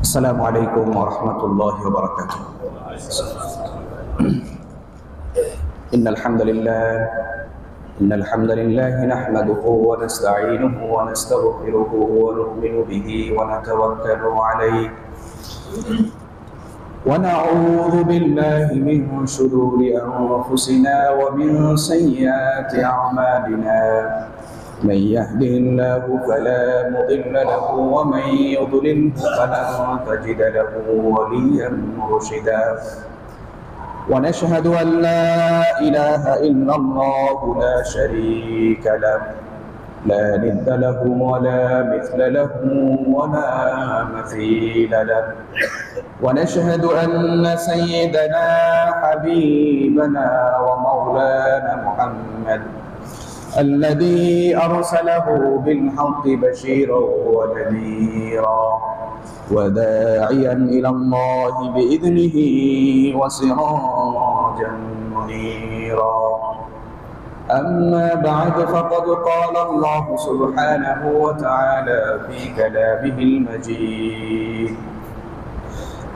السلام عليكم ورحمة الله وبركاته. إن الحمد لله نحمده ونستعينه ونستغفره ونؤمن به ونتوكل عليه ونعوذ بالله من شرور أنفسنا ومن سيئات أعمالنا. من يهده الله فلا مضل له ومن يضلله فلن تجد له وليا مرشدا. ونشهد أن لا إله إلا الله لا شريك له لا ند له ولا مثل له ولا مثيل له. ونشهد أن سيدنا حبيبنا ومولانا محمد الذي أرسله بالحق بشيرا ونذيرا وداعيا إلى الله بإذنه وسراجا منيرا. أما بعد فقد قال الله سبحانه وتعالى في كلامه المجيد: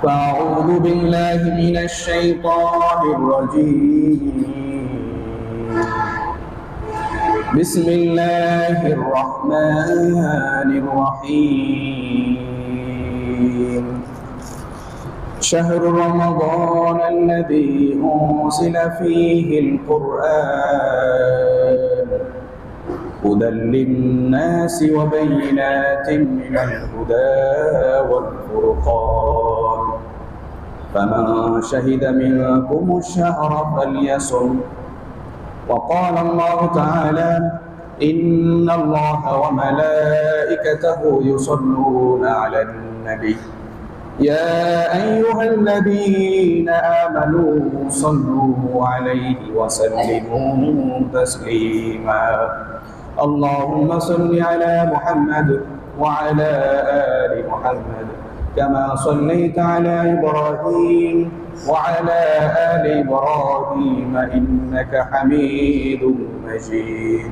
فأعوذ بالله من الشيطان الرجيم. بسم الله الرحمن الرحيم. شهر رمضان الذي أنزل فيه القرآن هدى للناس وبينات من الهدى والفرقان فمن شهد منكم الشهر فليصم. وقال الله تعالى: إن الله وملائكته يصلون على النبي يا أيها الذين آمنوا صلوا عليه وسلموا تسليما. اللهم صل على محمد وعلى آل محمد كما صليت على إبراهيم وعلى آل إبراهيم إنك حميد مجيد.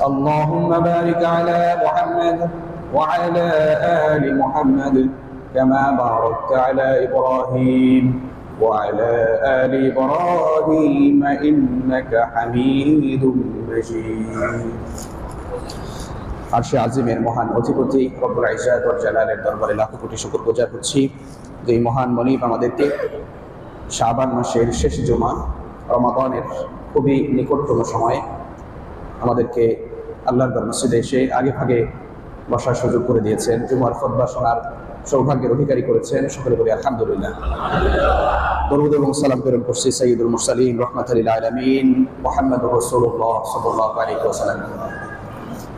اللهم بارك على محمد وعلى آل محمد كما باركت على إبراهيم وعلى آل إبراهيم إنك حميد مجيد. আরশে আজিমের মহান অধিপতি রব্বুল ইজ্জাত ওয়াল জালালের দরবারে লাখ কোটি শুকর গুজার করছি যে এই মহান মনিব আমাদেরকে শাবান মাসের শেষ জুমা, রমাদানের খুবই নিকটতম সময়ে আমাদেরকে আল্লাহর মসজিদে এসে আগে ভাগে বসার সুযোগ করে দিয়েছেন, জুমার খুতবা শোনার সৌভাগ্যের অধিকারী করেছেন। সকলে বলি আলহামদুলিল্লাহ। দরুদ এবং সালাম প্রেরণ করছি সাইয়্যিদুল মুরসালিন রাহমাতুল লিল আলামিন মুহাম্মদুর রাসূলুল্লাহ সাল্লাল্লাহু আলাইহি ওয়াসাল্লাম।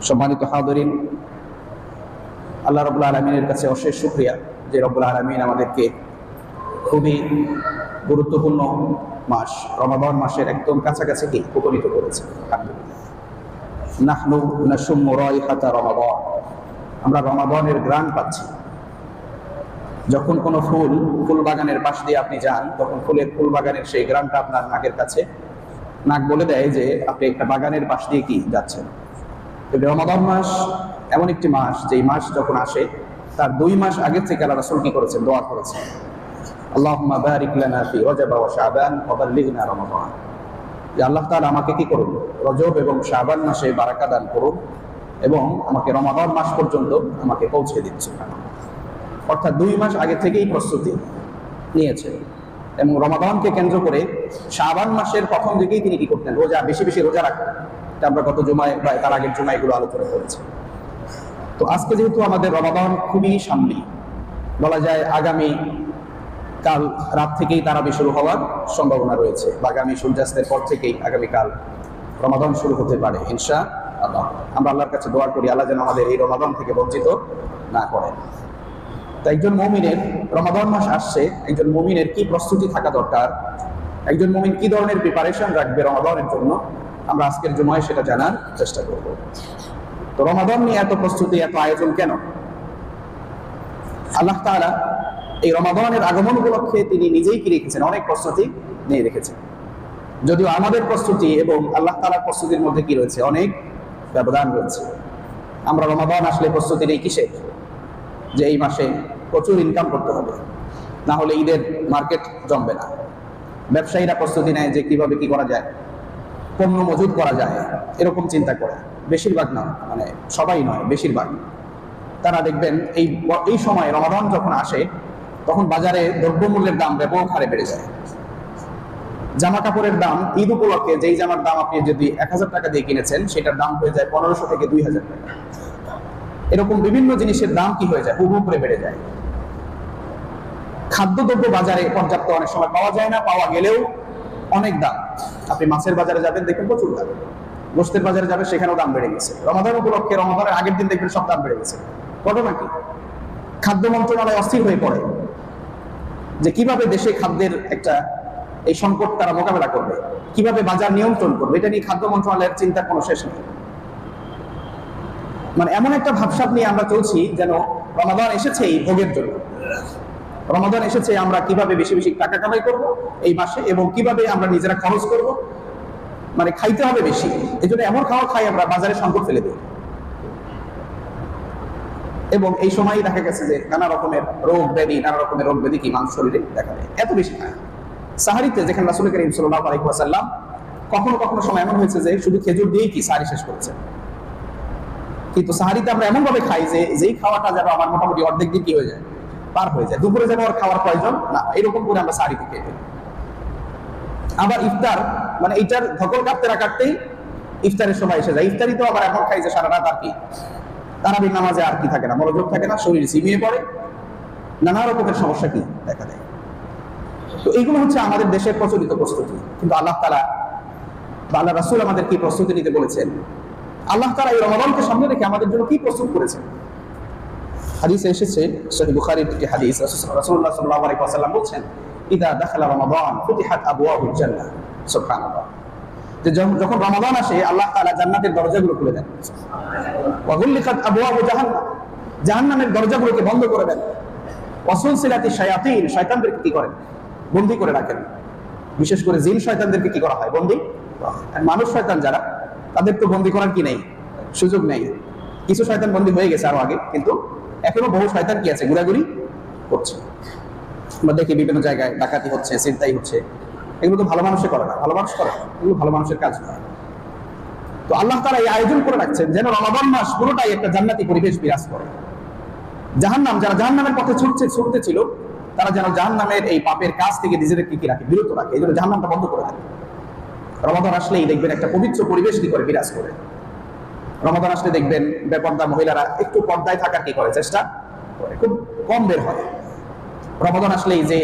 সম্মানিত হাজিরিন, আল্লাহ রাব্বুল আলামিনের কাছে অশেষ শুকরিয়া যে রব্বুল আলামিন আমাদেরকে খুবই গুরুত্বপূর্ণ মাস রমাদান মাসের একদম কাছাকাছি উপনীত করেছে। নাহনু নাশুম্মু রাইহাতা রমাদান, আমরা রমাদানের ঘ্রাণ পাচ্ছি। যখন কোনো ফুল বাগানের পাশ দিয়ে আপনি যান, তখন ফুল বাগানের সেই ঘ্রাণটা আপনার নাকের কাছে, নাক বলে দেয় যে আপনি একটা বাগানের পাশ দিয়ে কি যাচ্ছেন। রমাদান মাস এমন একটি মাস, যেই মাস যখন আসে তার 2 মাস আগে থেকে আল্লাহ রাসূল কি করেছেন? দোয়া করেছেন, আল্লাহুম্মা বারিক লানা ফি রজব ওয়া শাবান ওয়া বাল্লিগনা রমাদান। যে আল্লাহ তাআলা আমাকে কি করুন, রজব এবং শাবান মাসে বারাকা দান করুন এবং আমাকে রমাদান মাস পর্যন্ত আমাকে পৌঁছে দিন। অর্থাৎ 2 মাস আগে থেকেই প্রস্তুতি নিয়েছেন এবং রমাদানকে কেন্দ্র করে শাবান মাসের প্রথম দিকেই তিনি কি করতেন? রোজা, বেশি বেশি রোজা রাখতেন। আমরা গত জুমায় বা তার আগের জুমায় এগুলো আলোচনা করেছি। তো আজকে যেহেতু আমাদের রমাদান খুবই সামনে, বলা যায় আগামী কাল রাত থেকেই তারাবি শুরু হওয়ার সম্ভাবনা রয়েছে, বা আগামী সূর্যাস্তের পর থেকেই আগামীকাল রমাদান শুরু হতে পারে ইনশাআল্লাহ। আমরা আল্লাহর কাছে দোয়া করি আল্লাহ যেন আমাদের এই রমাদান থেকে বঞ্চিত না করেন। তো একজন মুমিনের রমাদান মাস আসছে, একজন মুমিনের কি প্রস্তুতি থাকা দরকার, একজন মুমিন কি ধরনের প্রিপারেশন রাখবে রমাদানের জন্য, আমরা আজকের জুমায় সেটা জানার চেষ্টা করব। তো রমাদান নিয়ে এত প্রস্তুতি, এত আয়োজন কেন? আল্লাহ তাআলা এই রমাদানের আগমন উপলক্ষে তিনি নিজেই কি রেখেছেন? অনেক প্রস্তুতি নিয়ে রেখেছেন। যদিও আমাদের প্রস্তুতি এবং আল্লাহ তাআলার প্রস্তুতির মধ্যে কি রয়েছে? অনেক ব্যবধান রয়েছে। আমরা রমাদান আসলে প্রস্তুতি নেই কিসে? যে এই মাসে প্রচুর ইনকাম করতে হবে, না হলে ঈদের মার্কেট জমবে না। ব্যবসায়ীরা প্রস্তুতি নেয় যে কিভাবে কি করা যায়, পণ্য মজুত করা যায়, এরকম চিন্তা করে। বেশিরভাগ না, মানে সবাই নয়, বেশিরভাগ। তারা দেখবেন এই সময় রমাদান যখন আসে তখন বাজারে দ্রব্যমূল্যের দাম ব্যাপক হারে বেড়ে যায়। জামা কাপড়ের দাম ঈদ উপলক্ষে যেই জামার দাম আপনি যদি 1000 টাকা দিয়ে কিনেছেন সেটার দাম হয়ে যায় 1500 থেকে 2000 টাকা। এরকম বিভিন্ন জিনিসের দাম কি হয়ে যায়, হুহু করে বেড়ে যায়। খাদ্যদ্রব্য বাজারে পর্যাপ্ত অনেক সময় পাওয়া যায় না, পাওয়া গেলেও অনেক দাম। আপনি মাছের বাজারে যাবেন, দেখবেন প্রচুর দাম। গোশতের বাজারে যাবেন, সেখানেও দাম বেড়ে গেছে। রমাদান উপলক্ষে রমাদানের আগের দিন দেখবেন সব দাম বেড়ে গেছে। ঘটনা কি? খাদ্য মন্ত্রণালয় অস্থির হয়ে পড়ে যে কিভাবে দেশে খাদ্যের একটা এই সংকট তারা মোকাবেলা করবে, কিভাবে বাজার নিয়ন্ত্রণ করবে। এটা নিয়ে খাদ্য মন্ত্রণালয়ের চিন্তার কোনো শেষ নেই। মানে এমন একটা ভাবসাব নিয়ে আমরা চলছি যেন রমাদান এসেছে এই ভোগের জন্য। রমাদান এসেছে আমরা কিভাবে বেশি বেশি টাকা কামাই করব এই মাসে, এবং কিভাবে আমরা নিজেরা খরচ করব, মানে খাইতে হবে বেশি। এই জন্য এমন খাওয়া খাই আমরা, বাজারে সংকট ফেলে দিই। এবং এই সময়ই দেখা গেছে যে নানা রকমের রোগ ব্যাধি কি মানুষ শরীরে দেখা দেয়, এত বেশি খায়। সাহারিতে যেখানে রাসূল করিম সাল্লাল্লাহু আলাইহি ওয়াসাল্লাম কখনো কখনো সময় এমন হয়েছে যে শুধু খেজুর দিয়েই কি সাহারি শেষ করেছে। কিন্তু সাহারিতে আমরা এমন ভাবে খাই যে যেই খাওয়াটা যেন আমার মোটামুটি অর্ধেক দিয়ে কি হয়ে যায়, পার হয়ে যায়। দুপুরে যেন আর খাওয়ার প্রয়োজন না, এরকম করে আমরা সাহারিতে খেয়ে ফেলি। আবার ইফতার, মানে এইটার ধকল কাটতে না কাটতেই ইফতারের সময় এসে যায়। ইফতারি তো আবার এখন খাই যে সারা রাত আর কি, তারাবির নামাজে আর কি থাকে না, মনোযোগ থাকে না, শরীর ঝিমিয়ে পড়ে, নানা রকমের সমস্যা কি দেখা দেয়। তো এইগুলো হচ্ছে আমাদের দেশের প্রচলিত প্রস্তুতি। কিন্তু আল্লাহ তাআলা বা আল্লাহ রাসূল আমাদের কি প্রস্তুতি নিতে বলেছেন, আল্লাহ তাআলা এই রমাদানকে সামনে রেখে আমাদের জন্য কি প্রস্তুত করেছেন। হাদিসে এসেছে, সহিহ বুখারীর একটি হাদিস, রাসূলুল্লাহ সাল্লাল্লাহু আলাইহি ওয়াসাল্লাম বলেছেন, ইদা দাখালা রমাদান ফুতিহাত আবওয়াবুল জান্নাহ। সুবহানাল্লাহ। যে যখন রমাদান আসে আল্লাহ তাআলা জান্নাতের দরজাগুলো খুলে দেন। ওয়া গুলিকাত আবওয়াবু জাহান্নাম, জাহান্নামের দরজাগুলোকে বন্ধ করে দেন। ওয়া সুলসিলাতিশ শায়াতিন, শয়তানদেরকে কি করেন, বন্দী করে রাখেন। বিশেষ করে জিন শয়তানদেরকে কি করা হয়, বন্দী। আর মানুষ শয়তান যারা, তাদের তো বন্দী করার কি নেই, সুযোগ নেই। কিছু শয়তান বন্দী হয়ে গেছে আরো আগে, কিন্তু এখনো বহু শয়তান কি আছে, ঘোরাঘুরি করছে। আমরা দেখি বিভিন্ন জায়গায় ডাকাতি হচ্ছে, ছিনতাই হচ্ছে। এগুলো তো ভালো মানুষে করে না, ভালো মানুষ করে না, এগুলো ভালো মানুষের কাজ নয়। তো আল্লাহ তাআলা এই আয়োজন করে রাখছেন যেন রমাদান মাস পুরোটাই একটা জান্নাতি পরিবেশ বিরাজ করে। জাহান্নাম, যারা জাহান্নামের পথে ছুটতে ছিল, তারা যেন জাহান্নামের এই পাপের কাজ থেকে নিজেদেরকে কি রাখে, বিরত রাখে। এই জন্য জাহান্নামটা বন্ধ করে দেয়। রমাদান আসলেই দেখবেন একটা পবিত্র পরিবেশ কি করে বিরাজ করে। রমাদান আসলে দেখবেন বেপর্দা মহিলারা একটু পর্দায় থাকার কি করে, চেষ্টা করে, খুব কম বের হয়। রমাদান আসলেই যে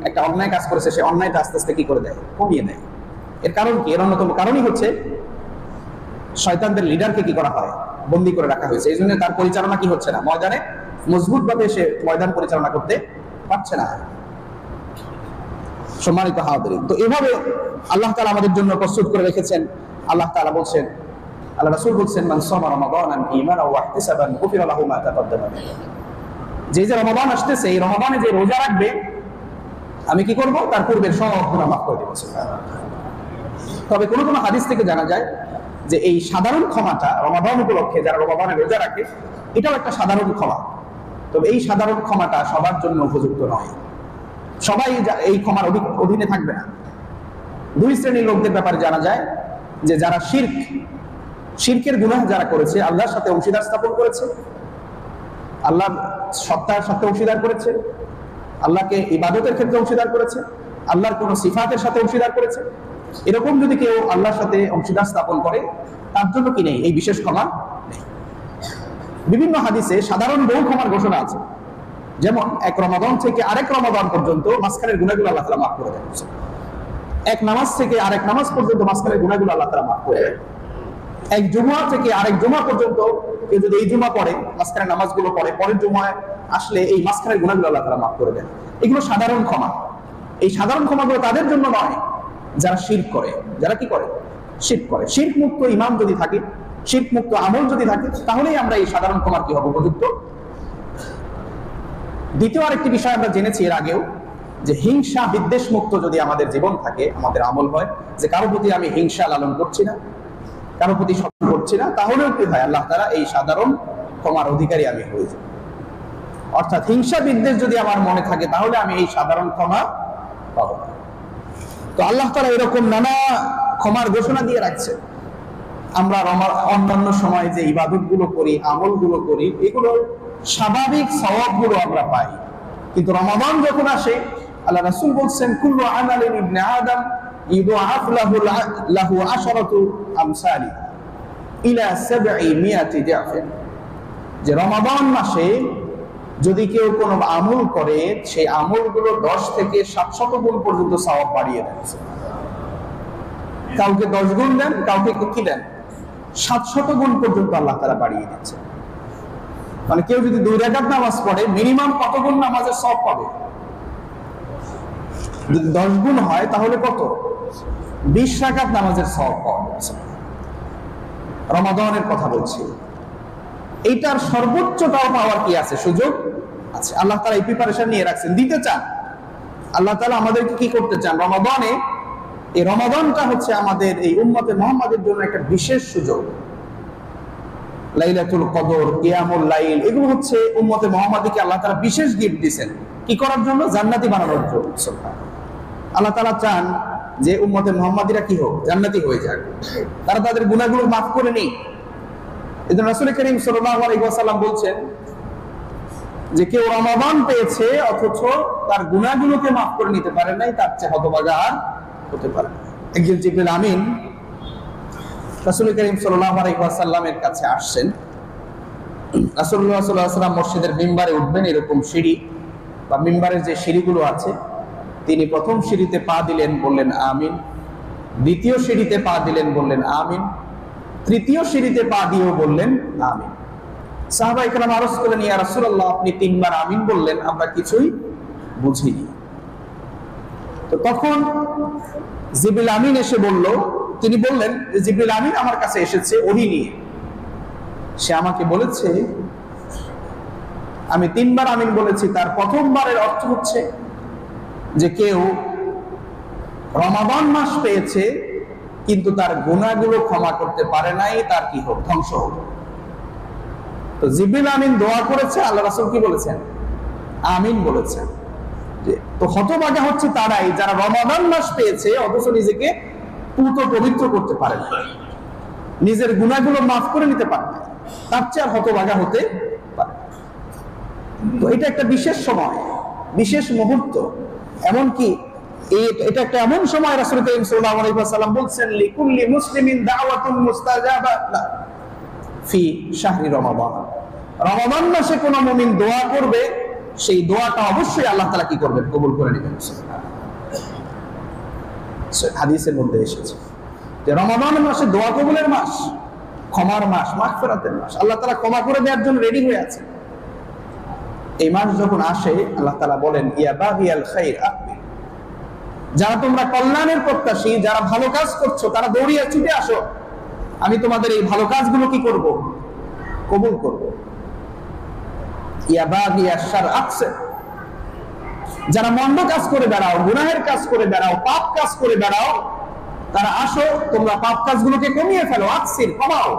একটা অন্যায় কাজ করেছে সে অন্যায়টা আস্তে আস্তে কি করে দেয়, কমিয়ে দেয়। এর কারণ কি? এর অন্যতম কারণই হচ্ছে শয়তানদের লিডারকে কি করা হয়, বন্দী করে রাখা হয়েছে। এই জন্য তার পরিচালনা কি হচ্ছে না, ময়দানে মজবুত ভাবে সে ময়দান পরিচালনা করতে পারছে না। সম্মানিত হাজিরিন, তো এভাবে আল্লাহ তাআলা আমাদের জন্য প্রস্তুত করে রেখেছেন। আল্লাহ তাআলা বলছেন, আল্লাহ রাসূল বলছেন, মান সামা রমাদানান ঈমানান ওয়া ইহতিসাবান গুফিরা লাহু মা তাকাদ্দামা মিন যে রমাদান আসতেছে, এই রমাদানে যে রোজা রাখবে আমি কি করব, তার পূর্বের সব গুনাহ মাফ করে দেব। তবে কোন কোন হাদিস থেকে জানা যায় যে এই সাধারণ ক্ষমাটা রমাদান উপলক্ষে যারা রমাদানে রোজা রাখে, এটাও একটা সাধারণ ক্ষমা। তবে এই সাধারণ ক্ষমাটা সবার জন্য উপযুক্ত নয়, সবাই এই ক্ষমার অধীনে থাকবে না। দুই শ্রেণীর লোকদের ব্যাপারে জানা যায় যে যারা শিরকের গুনাহ যারা করেছে, আল্লাহর সাথে অংশীদার স্থাপন করেছে, আল্লাহর সত্তার সাথে অংশীদার করেছে, আল্লাহকে ইবাদতের ক্ষেত্রে অংশীদার করেছে, আল্লাহর কোন সিফাতের সাথে অংশীদার করেছে, এরকম যদি কেউ আল্লাহর সাথে অংশীদার স্থাপন করে, তার জন্য কি নেই, এই বিশেষ ক্ষমা নেই। বিভিন্ন হাদিসে সাধারণ বহু ক্ষমার ঘোষণা আছে। যেমন এক রমাদান থেকে আরেক রমাদান পর্যন্ত মাঝখানের গুনাহগুলো আল্লাহ তাআলা মাফ করে দেন। এক নামাজ থেকে আরেক নামাজ পর্যন্ত মাঝখানের গুনাহগুলো আল্লাহ তাআলা মাফ করে দেন। এক জুমা থেকে আরেক জুমা পর্যন্ত কেউ যদি এই জুমা পড়ে, মাঝখানের নামাজগুলো পড়ে, পরের জুমায় আসলে এই মাঝখানের গুনাহগুলো আল্লাহ তাআলা মাফ করে দেন। এগুলো সাধারণ ক্ষমা। এই সাধারণ ক্ষমাগুলো তাদের জন্য নয় যারা শিরক করে, যারা কি করে, শিরক করে। শিরক মুক্ত ঈমান যদি থাকে, শিরক মুক্ত আমল যদি থাকে, তাহলেই আমরা এই সাধারণ ক্ষমার কি হব, উপযুক্ত। দ্বিতীয় আরেকটি বিষয় আমরা জেনেছি এর আগেও, যে হিংসা বিদ্বেষ মুক্ত যদি আমাদের জীবন থাকে, আমাদের আমল হয় যে কারো প্রতি আমি হিংসা লালন করছি না, কারো প্রতি শত্রু করছি না, তাহলেও কি হয়, আল্লাহ তাআলা এই সাধারণ ক্ষমার অধিকারী আমি হয়ে যাই। অর্থাৎ হিংসা বিদ্বেষ যদি আমার মনে থাকে তাহলে আমি এই সাধারণ ক্ষমা পাবো না। তো আল্লাহ তাআলা এরকম নানা ক্ষমার ঘোষণা দিয়ে রাখছে। আমরা অন্যান্য সময় যে ইবাদতগুলো করি, আমলগুলো করি, এগুলো স্বাভাবিক সওয়াবগুলো আমরা পাই, কিন্তু রমাদান যখন আসে আল্লাহ রাসূল বলছেন কুল্লু আমালিন ইবনে আদম ইউদআফ লাহু আশরাতু আমসালি ইলা 700 দিআফিন, যে রমাদান মাসে যদি কেউ কোনো আমল করে সেই আমলগুলো 10 থেকে 700 গুণ পর্যন্ত সওয়াব বাড়িয়ে দেন। কাউকে 10 গুণ দেন, কাউকে কি দেন 700 গুণ পর্যন্ত আল্লাহ তাআলা বাড়িয়ে দিচ্ছেন। মানে কেউ যদি 2 রাকাত নামাজ পড়ে মিনিমাম কত গুণ নামাজের সওয়াব পাবে? যদি 10 গুণ হয় তাহলে কত? 20 রাকাত নামাজের সওয়াব পাওয়া যাচ্ছে। রমাদানের কথা বলছি, এইটার সর্বোচ্চটাও পাওয়ার কি আছে? সুযোগ আছে। আল্লাহ তাআলা এই প্রিপারেশন নিয়ে রাখছেন, দিতে চান। আল্লাহ তাআলা আমাদেরকে কি করতে চান? রমাদানে, এই রমাদানটা হচ্ছে আমাদের এই উম্মতে মুহাম্মাদের জন্য একটা বিশেষ সুযোগ। লাইলাতুল কদর, কিয়ামুল লাইল, এগুলো হচ্ছে উম্মতে মুহাম্মাদীকে আল্লাহ তাআলা বিশেষ গিফট দিবেন। কি করার জন্য? জান্নাতি বানানোর জন্য। আল্লাহ তাআলা চান যে উম্মতে মুহাম্মাদীরা কি হোক? জান্নাতি হয়ে যাক, তারা তাদের গুনাহগুলো মাফ করে নিক। এজন্য রাসূল করিম সাল্লাল্লাহু আলাইহি ওয়াসাল্লাম বলছেন যে কেউ রমাদান পেয়েছে অথচ তার গুনাহগুলোকে মাফ করে নিতে পারে নাই, তার চেয়ে হতভাগা আর হতে পারে না। একজন জিবরিল আমিন রাসূল করিম সাল্লাল্লাহু আলাইহি ওয়াসাল্লামের কাছে আসছেন। রাসূলুল্লাহ সাল্লাল্লাহু আলাইহি ওয়াসাল্লাম মসজিদের মিম্বারে উঠবেন, এরকম সিঁড়ি বা মিম্বারের যে সিঁড়িগুলো আছে, তিনি প্রথম সিঁড়িতে পা দিলেন, বললেন আমিন। দ্বিতীয় সিঁড়িতে পা দিলেন, বললেন আমিন। তৃতীয় সিঁড়িতে পা দিয়েও বললেন আমিন। সাহাবায়ে কেরাম আরজ করলেন, ইয়া রাসূলুল্লাহ, আপনি 3 বার আমিন বললেন, আমরা কিছুই বুঝিনি। তো তখন জিবরিল আমিন এসে বলল, তিনি বললেন জিবরিল আমিন আমার কাছে এসেছে ওহী নিয়ে। সে আমাকে বলেছে আমি 3 বার আমিন বলেছি। তার প্রথমবারের অর্থ হচ্ছে যে কেউ রমাদান মাস পেয়েছে কিন্তু তার গুনাহগুলো ক্ষমা করতে পারে নাই, তার কি হোক? ধ্বংস হোক। তো জিবরিল আমিন দোয়া করেছে, আল্লাহ রাসূল কি বলেছেন? আমিন বলেছেন। তো হতভাগা হচ্ছে তারাই যারা রমাদান মাস পেয়েছে অথচ নিজেকে পূত পবিত্র করতে পারে না, নিজের গুনাহগুলো মাফ করে নিতে পারে না, তার চেয়ে আর হতভাগা হতে পারে। তো এটা একটা বিশেষ সময়, বিশেষ মুহূর্ত। এমনকি এটা একটা এমন সময় রাসূল করিম সাল্লাল্লাহু আলাইহি ওয়াসাল্লাম বলছেন লিকুল্লি মুসলিমিন দাওয়াতুন মুস্তাজাবা ফি শাহরি রমাদান। রমাদান মাসে কোন মুমিন দোয়া করবে, সেই দোয়াটা অবশ্যই আল্লাহ তাআলা কি করবেন? কবুল করে নেবেন। হাদিসের মধ্যে এসেছে যে রমাদান মাসে দোয়া কবুলের মাস, ক্ষমার মাস, মাগফিরাতের মাস। আল্লাহ তাআলা ক্ষমা করে দেওয়ার জন্য রেডি হয়ে আছে। এই মাস যখন আসে আল্লাহ তাআলা বলেন ইয়া বাগিয়াল খাইর আকবিল, যারা তোমরা কল্যাণের প্রত্যাশী, যারা ভালো কাজ করছো, তারা দৌড়িয়ে ছুটে আসো, আমি তোমাদের এই ভালো কাজগুলো কি করব? কবুল করব। ইয়া বাগিয়াশ শার আকসির, যারা মন্দ কাজ করে বেড়াও, গুনাহের কাজ করে বেড়াও, পাপ কাজ করে বেড়াও, তারা আসো, তোমরা পাপ কাজগুলোকে কমিয়ে ফেলো, আকসির, কমাও।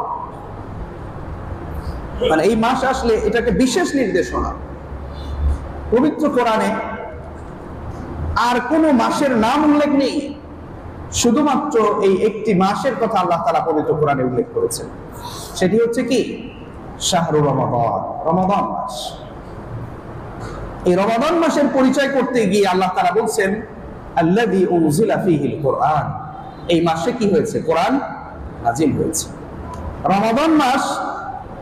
মানে এই মাস আসলে এটাকে বিশেষ নির্দেশনা। পবিত্র কোরআনে আর কোন মাসের নাম উল্লেখ নেই, শুধুমাত্র এই একটি মাসের কথা আল্লাহ তাআলা পবিত্র কোরআনে উল্লেখ করেছেন। সেটি হচ্ছে কি? শাহরু রমাদান, রমাদান মাস। এই রমাদান মাসের পরিচয় করতে গিয়ে আল্লাহ তাআলা বলছেন আল্লাযী উনজিলা ফীহিল কুরআন, এই মাসে কি হয়েছে? কোরআন নাজিল হয়েছে। রমাদান মাস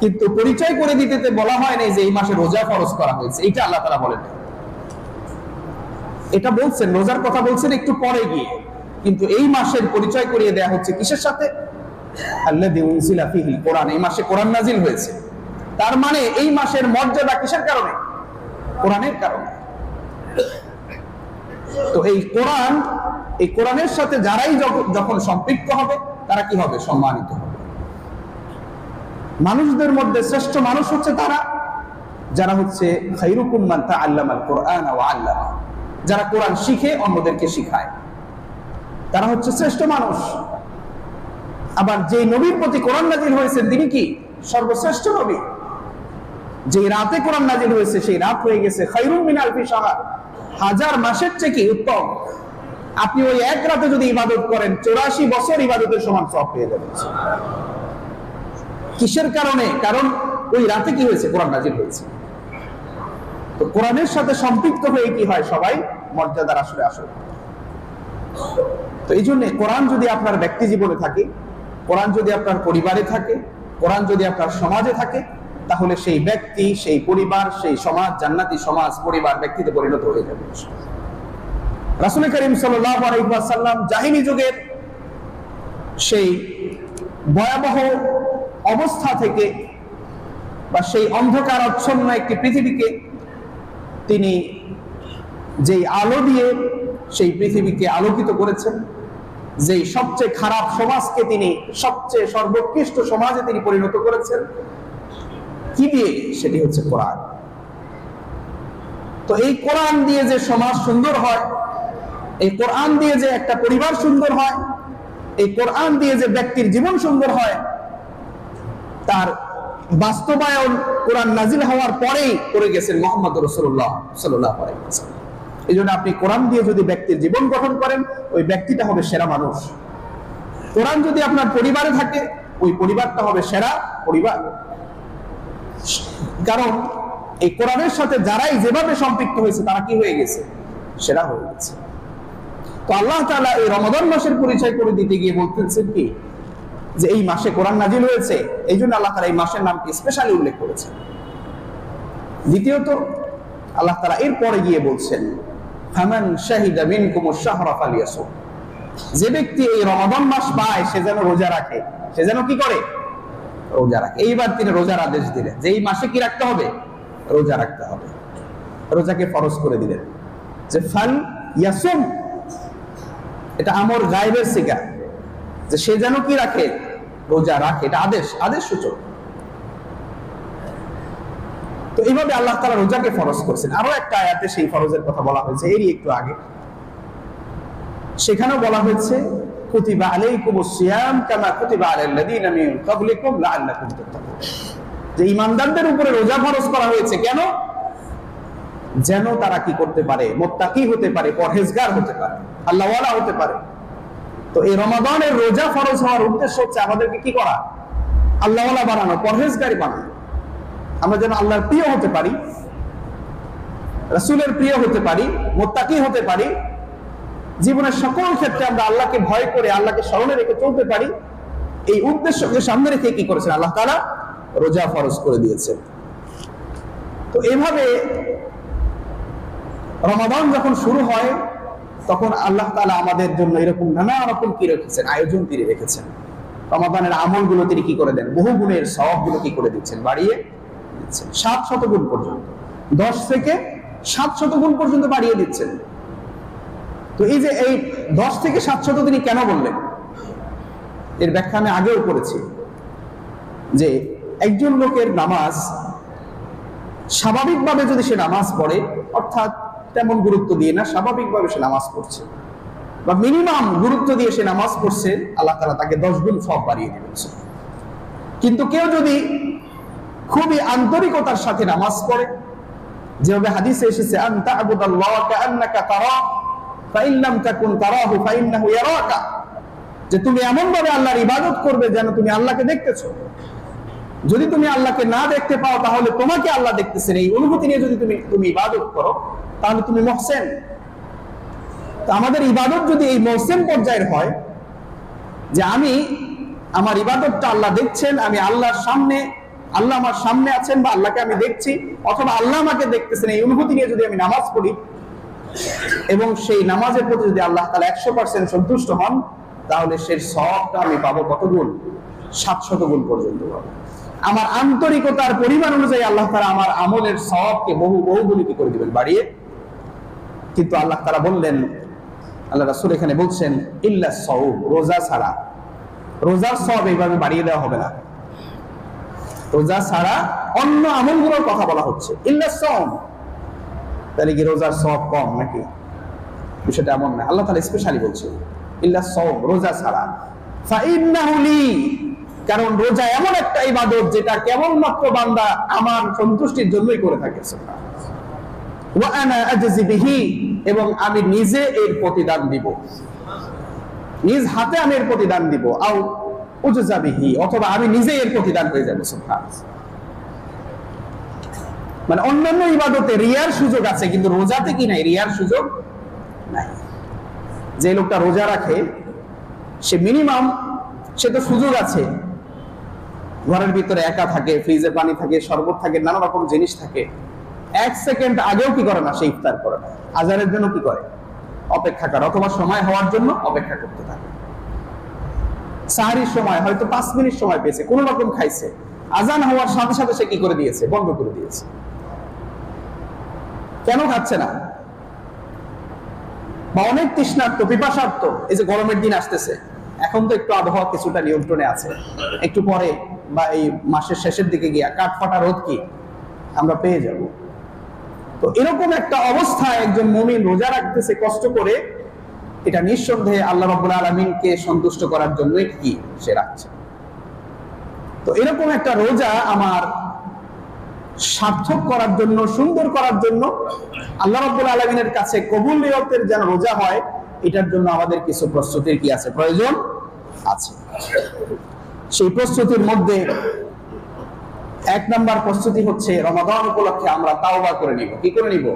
কিন্তু পরিচয় করে দিতে বলা হয় নাই যে এই মাসে রোজা ফরজ করা হয়েছে, এটা আল্লাহ তাআলা বলেন। এটা বলছেন, রোজার কথা বলছেন একটু পরে গিয়ে, কিন্তু এই মাসের পরিচয় করিয়ে দেয়া হচ্ছে কিসের সাথে? আল্লাযী উনজিলা ফীহিল কুরআন, এই মাসে কোরআন নাজিল হয়েছে। তার মানে এই মাসের মর্যাদা কিসের কারণে? কোরআনের কারণে। তো এই কোরআন, এই কোরআনের সাথে যারাই যখন সম্পৃক্ত হবে তারা কি হবে? সম্মানিত হবে। মানুষদের মধ্যে শ্রেষ্ঠ মানুষ হচ্ছে তারা যারা হচ্ছে খায়রুকুম মান তাআল্লামাল কুরআন ওয়া আল্লামা, যারা কোরআন শিখে অন্যদেরকে শিখায়, তারা হচ্ছে শ্রেষ্ঠ মানুষ। আবার যে নবীর প্রতি কোরআন নাযিল হয়েছে তিনি কি? সর্বশ্রেষ্ঠ নবী। যে রাতে কোরআন নাজিল হয়েছে সেই রাত হয়ে গেছে খায়রুম মিন আলফি শাহর, 1000 মাসের চেয়ে কি উত্তম। আপনি ওই এক রাতে যদি ইবাদত করেন 84 বছর ইবাদতের সমান সওয়াব পেয়ে যাবেন। কিসের কারণে? কারণ ওই রাতে কি হয়েছে? কোরআন নাজিল হয়েছে। তো কোরআনের সাথে সম্পৃক্ত হয়ে কি হয়? সবাই মর্যাদার আসলে আসলে। তো এই জন্য কোরআন যদি আপনার ব্যক্তি জীবনে থাকে, কোরআন যদি আপনার পরিবারে থাকে, কোরআন যদি আপনার সমাজে থাকে, তাহলে সেই ব্যক্তি, সেই পরিবার, সেই সমাজ জান্নাতি সমাজ, পরিবার, ব্যক্তিতে পরিণত হয়ে যাবে। রাসূল করিম সাল্লাল্লাহু আলাইহি ওয়াসাল্লাম জাহিলি যুগের সেই ভয়াবহ অবস্থা থেকে বা সেই অন্ধকার আচ্ছন্ন একটি পৃথিবীকে তিনি যেই আলো দিয়ে সেই পৃথিবীকে আলোকিত করেছেন, যেই সবচেয়ে খারাপ সমাজকে তিনি সবচেয়ে সর্বোৎকৃষ্ট সমাজে তিনি পরিণত করেছেন, কি দিয়ে? সেটি হচ্ছে কোরআন। তো এই কোরআন দিয়ে যে সমাজ সুন্দর হয়, এই কোরআন দিয়ে যে একটা পরিবার সুন্দর হয়, এই কোরআন দিয়ে যে ব্যক্তির জীবন সুন্দর হয়, তার বাস্তবায়ন কোরআন নাজিল হওয়ার পরেই করে গেছেন মুহাম্মদ রাসূলুল্লাহ সাল্লাল্লাহু আলাইহি ওয়াসাল্লাম। এই জন্য আপনি কোরআন দিয়ে যদি ব্যক্তির জীবন গঠন করেন, ওই ব্যক্তিটা হবে সেরা মানুষ। কোরআন যদি আপনার পরিবারে থাকে, ওই পরিবারটা হবে সেরা পরিবার। কারণ এই কোরআনের সাথে যারাই যেভাবে সম্পৃক্ত হয়েছে তারা কি হয়ে গেছে? সেরা হয়ে গেছে। তো আল্লাহ তাআলা এই রমাদান মাসের পরিচয় করে দিতে গিয়ে বলতেছেন কি, যে এই মাসে কোরআন নাজিল হয়েছে, এই জন্য আল্লাহ তাআলা এই মাসের নামটি স্পেশালি উল্লেখ করেছেন। দ্বিতীয়ত আল্লাহ তাআলা এরপরে গিয়ে বলছেন, ফামান শাহিদা মিনকুমুশ শাহরা ফালিয়াসুম, যে ব্যক্তি এই রমাদান মাস পায় সে যেন রোজা রাখে। সে যেন কি করে? রোজা রাখে। এইবার তিনি রোজার আদেশ দিলেন যে এই মাসে কি রাখতে হবে? রোজা রাখতে হবে। রোজাকে ফরজ করে দিলেন যে ফাল ইয়াসুম, এটা আমর গায়বের সিগা, যে সে যেন কি রাখে? রোজা রাখে। এটা আদেশ, আদেশ সূচক। তো এইভাবে আল্লাহ তাআলা রোজাকে ফরজ করেছেন। আরো একটা আয়াতে সেই ফরজের কথা বলা হয়েছে এরই একটু আগে, সেখানেও বলা হয়েছে কুতিবা আলাইকুমুস সিয়াম কামা কুতিবা আলাল লাযিনা মিন ক্বাবলিকুম লাআল্লাকুম তাত্তাকুন, যে ঈমানদারদের উপরে রোজা ফরজ করা হয়েছে। কেন? যেন তারা কি করতে পারে? মুত্তাকি হতে পারে, পরহেজগার হতে পারে, আল্লাহওয়ালা হতে পারে। তো এই রমাদানের রোজা ফরজ হওয়ার উদ্দেশ্য হচ্ছে আমাদেরকে কি করা? আল্লাহওয়ালা বানানো, পরহেজগারি বানানো। আমরা যেন আল্লাহর প্রিয় হতে পারি, রাসূলের প্রিয় হতে পারি, মুত্তাকি হতে পারি, জীবনের সকল ক্ষেত্রে আমরা আল্লাহকে ভয় করে আল্লাহকে স্মরণে রেখে চলতে পারি। এই উদ্দেশ্যকে সামনে রেখে কি করেছেন? আল্লাহ তাআলা রোজা ফরজ করে দিয়েছেন। তো এভাবে রমাদান যখন শুরু হয় তখন আল্লাহ তাআলা আমাদের জন্য এরকম নানা রকম কি রেখেছেন? আয়োজন তিনি রেখেছেন। রমাদানের আমলগুলো তিনি কি করে দেন? বহু গুণের সওয়াবগুলো কি করে দিচ্ছেন? বাড়িয়ে দিচ্ছেন 700 গুণ পর্যন্ত, 10 থেকে 700 গুণ পর্যন্ত বাড়িয়ে দিচ্ছেন। তো এই যে এই 10 থেকে 700 তিনি কেন বললেন? এর ব্যাখ্যা আমি আগেও করেছি যে একজন লোকের নামাজ স্বাভাবিকভাবে যদি সে নামাজ পড়ে, অর্থাৎ তেমন গুরুত্ব দিয়ে না, স্বাভাবিকভাবে সে নামাজ পড়ছে বা মিনিমাম গুরুত্ব দিয়ে সে নামাজ পড়ছে, আল্লাহ তাআলা তাকে 10 গুণ সওয়াব বাড়িয়ে দিবেন। কিন্তু কেউ যদি খুবই আন্তরিকতার সাথে নামাজ পড়ে, যেভাবে হাদিসে এসেছে আনতা আবুদাল্লাহ কাআন্নাকা তারা ফাইন লাম তাকুন তারাহু ফাইন্নাহু ইয়ারাকা, যে তুমি এমন ভাবে আল্লাহর ইবাদত করবে যেন তুমি আল্লাহকে দেখতেছো। যদি তুমি আল্লাহকে না দেখতে পাও তাহলে তোমাকে আল্লাহ দেখতেছেন। এই অনুভূতি নিয়ে যদি তুমি ইবাদত করো তাহলে তুমি মুহসিন। তো আমাদের ইবাদত যদি এই মুহসিন পর্যায়ের হয়, যে আমি আমার ইবাদতটা আল্লাহ দেখছেন, আমি আল্লাহর সামনে, আল্লাহ আমার সামনে আছেন বা আল্লাহকে আমি দেখছি, অথবা আল্লাহ আমাকে দেখতেছেন, এই অনুভূতি নিয়ে যদি আমি নামাজ পড়ি এবং সেই নামাজের প্রতি যদি আল্লাহ তাআলা 100% সন্তুষ্ট হন, তাহলে সেই সওয়াবটা আমি পাবো কত গুণ? 700 গুণ পর্যন্ত পাবো। আমার আন্তরিকতার পরিমাণ অনুযায়ী আল্লাহ তাআলা আমার আমলের সওয়াবকে বহু গুণিত করে দিবেন, বাড়িয়ে। কিন্তু আল্লাহ তাআলা বললেন, আল্লাহ রাসূল এখানে বলছেন ইল্লা সাওম, রোজা ছাড়া। রোজার সওয়াব এইভাবে বাড়িয়ে দেওয়া হবে না। রোজা ছাড়া অন্য আমলগুলোর কথা বলা হচ্ছে, ইল্লা সাওম। তাহলে কি রোজার সওয়াব কম নাকি? বিষয়টা এমন না। আল্লাহ তাআলা স্পেশালি বলছে ইল্লা সাওম, রোজা ছাড়া। ফাইন্নাহু লি, কারণ রোজা এমন একটা ইবাদত যেটা কেবলমাত্র বান্দা আমার সন্তুষ্টির জন্যই করে থাকে। ওয়া আনা আজজি বিহি, এবং আমি নিজে এর প্রতিদান দিব, নিজ হাতে আমি এর প্রতিদান দিব। আও উজজা বিহি, অথবা আমি নিজে এর প্রতিদান হয়ে যাব। সুবহানাল্লাহ। মানে অন্যান্য ইবাদতে রিয়ার সুযোগ আছে, কিন্তু রোজাতে কি নাই? রিয়ার সুযোগ নাই। যে লোকটা রোজা রাখে সে মিনিমাম, সে তো সুযোগ আছে, ঘরের ভিতরে একা থাকে, ফ্রিজে পানি থাকে, শরবত থাকে, নানা রকম জিনিস থাকে, 1 সেকেন্ড আগেও কি করে না, সে ইফতার করে না, আজানের জন্য কি করে? অপেক্ষা করে, অথবা সময় হওয়ার জন্য অপেক্ষা করতে থাকে। সাহারির সময় হয়তো 5 মিনিট সময় পেয়েছে, কোন রকম খাইছে, আজান হওয়ার সাথে সাথে সে কি করে দিয়েছে? বন্ধ করে দিয়েছে। কেন খাচ্ছে না? বা অনেক তৃষ্ণার্ত, পিপাসার্ত। এই যে গরমের দিন আসতেছে, এখন তো একটু আবহাওয়া কিছুটা নিয়ন্ত্রণে আছে, একটু পরে বা এই মাসের শেষের দিকে গিয়া কাঠফাটা রোদ কি আমরা পেয়ে যাব। তো এরকম একটা অবস্থায় একজন মুমিন রোজা রাখতেছে কষ্ট করে, এটা নিঃসন্দেহে আল্লাহ রাব্বুল আলামিনকে সন্তুষ্ট করার জন্যই কি সে রাখছে। তো এরকম একটা রোজা আমার সার্থক করার জন্য, সুন্দর করার জন্য, আল্লাহ রাব্বুল আলামিনের কাছে কবুলিয়তের যেন রোজা হয়, এটার জন্য আমাদের কিছু প্রস্তুতির কি আছে? প্রয়োজন আছে। সেই প্রস্তুতির মধ্যে 1 নাম্বার প্রস্তুতি হচ্ছে রমাদান উপলক্ষে আমরা তাওবা করে নিব। কি করে নিব?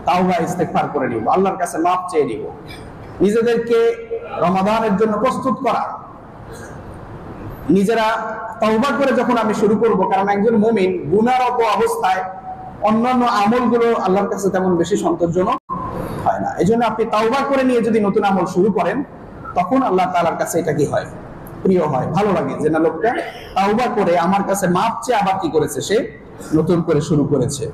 তাওবা, ইস্তেগফার করে নিব, আল্লাহর কাছে মাফ চেয়ে নিব, নিজেদেরকে রমাদানের জন্য প্রস্তুত করা। নিজেরা তাওবা করে যখন আমি শুরু করব, কারণ একজন মুমিন গুনাহরত অবস্থায় অন্যান্য আমলগুলো আল্লাহর কাছে তেমন বেশি সন্তোষজনক হয় না। এজন্য আপনি তাওবা করে নিয়ে যদি নতুন আমল শুরু করেন, তখন আল্লাহ তাআলার কাছে এটা কি হয়? প্রিয় হয়, ভালো লাগে যে না, লোকটা তাওবা করে আমার কাছে মাপ চেয়ে আবার কি করেছে? সে নতুন করে শুরু করেছে।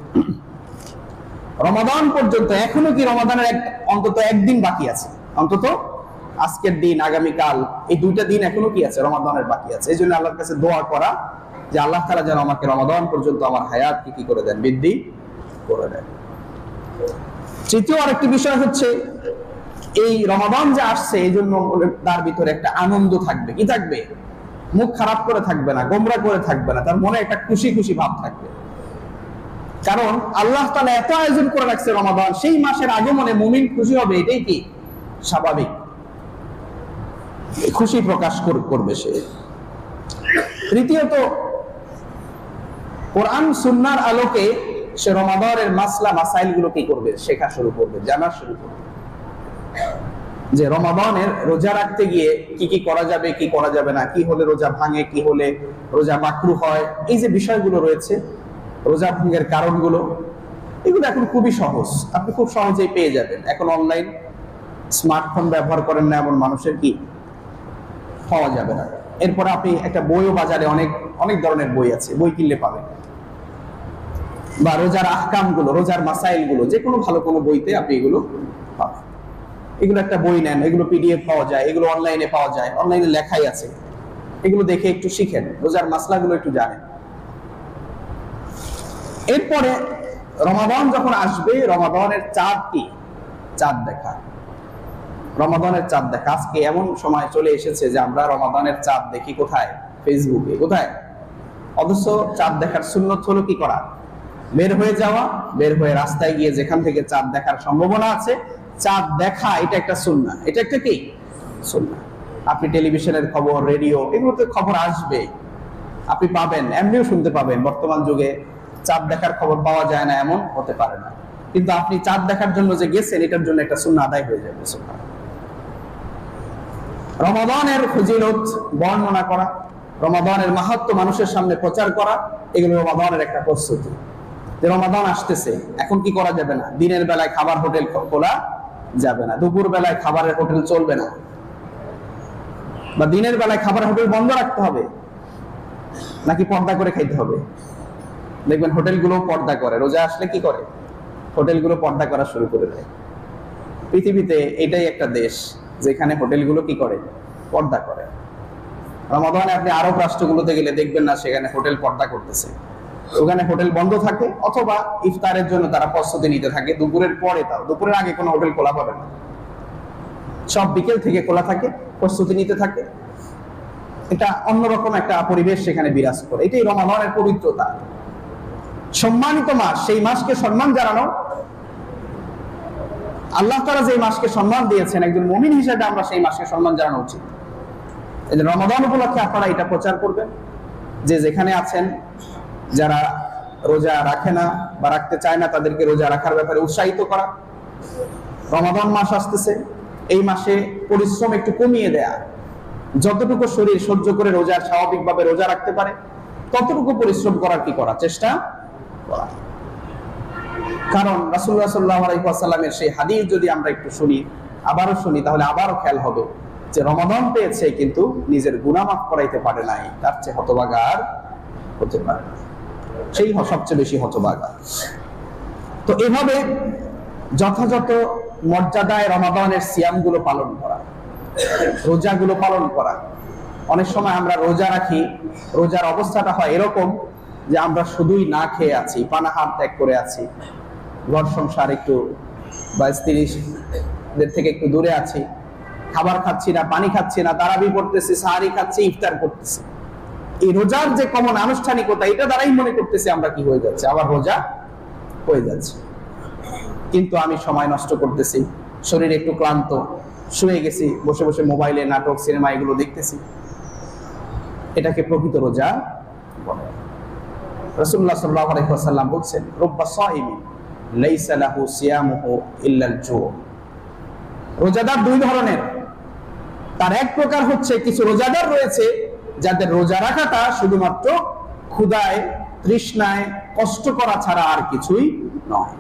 রমাদান পর্যন্ত এখনো কি রমাদানের অন্তত 1 দিন বাকি আছে, অন্তত আজকের দিন, আগামীকাল, এই 2টা দিন এখনো কি আছে? রমাদানের বাকি আছে। এই জন্য আল্লাহর কাছে দোয়া করা যে আল্লাহ তাআলা যেন আমাকে রমাদান পর্যন্ত আমার হায়াতকে কি করে দেন? বৃদ্ধি করে দেন। তৃতীয় আরেকটি বিষয় হচ্ছে, এই রমাদান যে আসছে, এই জন্য তার ভিতরে একটা আনন্দ থাকবে। কি থাকবে? মুখ খারাপ করে থাকবে না, গোমরা করে থাকবে না, তার মনে একটা খুশি খুশি ভাব থাকবে। কারণ আল্লাহ তাআলা এত আয়োজন করে রাখছে রমাদান, সেই মাসের আগমনে মুমিন খুশি হবে, এটাই কি স্বাভাবিক, খুশি প্রকাশ করবে সে। তৃতীয়ত, কোরআন সুন্নাহর আলোকে সে রমাদানের মাসলা মাসাইল গুলো কি করবে? শেখা শুরু করবে, জানা শুরু করবে। যে রমাদানের রোজা রাখতে গিয়ে কি কি করা যাবে, কি করা যাবে না, কি হলে রোজা ভাঙে, কি হলে রোজা মাকরুহ হয়, এই যে বিষয়গুলো রয়েছে, রোজা ভঙ্গের কারণগুলো, এগুলো এখন খুবই সহজ, আপনি খুব সহজেই পেয়ে যাবেন। এখন অনলাইন, স্মার্টফোন ব্যবহার করেন না এমন মানুষের কি পাওয়া যাবে না। এরপরে আপনি একটা বইও, বাজারে অনেক অনেক ধরনের বই আছে, বই কিনলে পাবেন। বা রোজার আহকাম গুলো, রোজার মাসাইল গুলো, যে কোনো ভালো কোনো বইতে আপনি এগুলো পাবেন। এগুলো একটা বই নেন, এগুলো পিডিএফ পাওয়া যায়, এগুলো অনলাইনে পাওয়া যায়, অনলাইনে লেখাই আছে, এগুলো দেখে একটু শিখেন, রোজার মাসলাগুলো একটু জানেন। এরপরে রমাদান যখন আসবে, রমাদানের চাঁদ কি? চাঁদ দেখা, রমাদানের চাঁদ দেখা। আজকে এমন সময় চলে এসেছে যে আমরা রমাদানের চাঁদ দেখি কোথায়? ফেসবুকে, কোথায়? অথচ চাঁদ দেখার সুন্নত হলো কি করা? বের হয়ে যাওয়া, বের হয়ে রাস্তায় গিয়ে যেখান থেকে চাঁদ দেখার সম্ভাবনা আছে চাঁদ দেখা, এটা একটা সুন্নাহ, এটা একটা কি সুন্নাহ। আপনি টেলিভিশনের খবর, রেডিও, এগুলোতে খবর আসবে, আপনি পাবেন, এমনিও শুনতে পাবেন। বর্তমান যুগে চাঁদ দেখার খবর পাওয়া যায় না এমন হতে পারে না, কিন্তু আপনি চাঁদ দেখার জন্য যে গেছেন, এটার জন্য একটা সুন্নাহ আদায় হয়ে যাবে। রমাদানের ফজিলত বর্ণনা করা, রমাদানের মাহাত্ম্য মানুষের সামনে প্রচার করা, এগুলো রমাদানের একটা প্রস্তুতি। যে রমাদান আসতেছে, এখন কি করা যাবে না? দিনের বেলায় খাবার হোটেল খোলা যাবে না, দুপুর বেলায় খাবারের হোটেল চলবে না, বা দিনের বেলায় খাবারের হোটেল বন্ধ রাখতে হবে, নাকি পর্দা করে খাইতে হবে? দেখবেন হোটেলগুলো পর্দা করে, রোজা আসলে কি করে? হোটেলগুলো পর্দা করা শুরু করে দেয়। পৃথিবীতে এটাই একটা দেশ যেখানে হোটেলগুলো কি করে? পর্দা করে। রমাদানে আপনি আরব রাষ্ট্রগুলোতে গেলে দেখবেন না সেখানে হোটেল পর্দা করতেছে, ওখানে হোটেল বন্ধ থাকে, অথবা ইফতারের জন্য তারা প্রস্তুতি নিতে থাকে দুপুরের পরে। তাও দুপুরের আগে কোনো হোটেল খোলা পাবে না, সব বিকেল থেকে খোলা থাকে, প্রস্তুতি নিতে থাকে। এটা অন্যরকম একটা পরিবেশ সেখানে বিরাজ করে। এটাই রমাদানের পবিত্রতা, সম্মানিত মাস। সেই মাসকে সম্মান জানানো, আল্লাহ তাআলা যে মাসকে সম্মান দিয়েছেন, একজন মুমিন হিসেবে আমরা সেই মাসকে সম্মান জানানো উচিত। এই যে রমাদান উপলক্ষে আপনারা এটা প্রচার করবেন, যে যেখানে আছেন, যারা রোজা রাখে না বা রাখতে চায় না তাদেরকে রোজা রাখার ব্যাপারে উৎসাহিত করা। রমাদান মাস আসতেছে, এই মাসে পরিশ্রম একটু কমিয়ে দেয়া, যতটুকু শরীর সহ্য করে রোজা স্বাভাবিকভাবে রোজা রাখতে পারে ততটুকু পরিশ্রম করার কি করা চেষ্টা করা। কারণ রাসূলুল্লাহ সাল্লাল্লাহু আলাইহি ওয়াসাল্লামের সেই হাদিস যদি আমরা একটু শুনি, আবারও শুনি, তাহলে আবারও খেয়াল হবে যে রমাদান পেয়েছে কিন্তু নিজের গুনাহ মাফ করাইতে পারে নাই, তার চেয়ে হতভাগা আর হতে পারে না, সেই সবচেয়ে বেশি হতভাগা। তো এভাবে যথাযথ মর্যাদায় রমাদানের সিয়ামগুলো পালন করা, রোজাগুলো পালন করা। অনেক সময় আমরা রোজা রাখি, রোজার অবস্থাটা হয় এরকম যে আমরা শুধুই না খেয়ে আছি, পানাহার ত্যাগ করে আছি, ঘর সংসার একটু বা স্ত্রীদের থেকে একটু দূরে আছি, খাবার খাচ্ছি না, পানি খাচ্ছি না, তারাবি পড়তেছি, সাহারি খাচ্ছি, ইফতার করতেছি। এই রোজার যে কমন আনুষ্ঠানিকতা, এটা দ্বারাই মনে করতেছি আমরা কি হয়ে যাচ্ছে, আবার রোজা হয়ে যাচ্ছে। কিন্তু আমি সময় নষ্ট করতেছি, শরীর একটু ক্লান্ত, শুয়ে গেছি, বসে বসে মোবাইলে নাটক সিনেমা এগুলো দেখতেছি, এটাকে প্রকৃত রোজা বলে। রাসূলুল্লাহ সাল্লাল্লাহু আলাইহি ওয়াসাল্লাম বলেন, রুব্বা সাইমিন লাইসা লাহু সিয়ামুহু ইল্লাল জু'। রোজাদার দুই ধরনের। তার এক প্রকার হচ্ছে, কিছু রোজাদার রয়েছে যাদের রোজা রাখাটা শুধুমাত্র ক্ষুধায়, তৃষ্ণায় কষ্ট করা ছাড়া আর কিছুই নয়।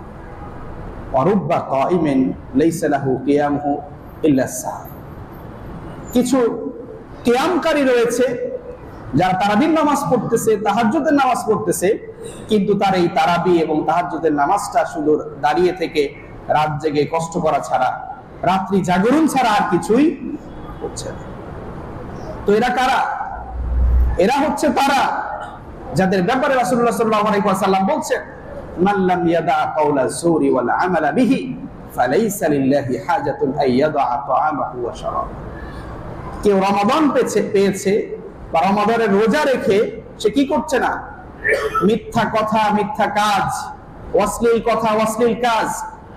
ওয়ারুব্বা কাইমিন লাইসা লাহু কিয়ামুহু ইল্লাস সাহ। কিছু কিয়ামকারী রয়েছে যারা তারাবির নামাজ পড়তেছে, তাহাজ্জুদের নামাজ পড়তেছে, কিন্তু তার এই তারাবি এবং তাহাজ্জুদের নামাজটা শুধু দাঁড়িয়ে থেকে রাত জেগে কষ্ট করা ছাড়া, রাত্রি জাগরণ ছাড়া আর কিছুই হচ্ছে না। তো এরা কারা? এরা হচ্ছে তারা যাদের ব্যাপারে রাসূলুল্লাহ সাল্লাল্লাহু আলাইহি ওয়াসাল্লাম বলছেন, মান লাম ইয়াদা কাওলা যুরি ওয়াল আমালা বিহি ফালাইসা লিল্লাহি হাজাতুন আন ইয়াদা তাআমাহু ওয়া শারাবাহু। কেউ রমাদান পেয়েছে বা রমাদানের রোজা রেখে সে কি করছে না? মিথ্যা কথা, মিথ্যা কাজ, অশ্লীল কথা, অশ্লীল কাজ,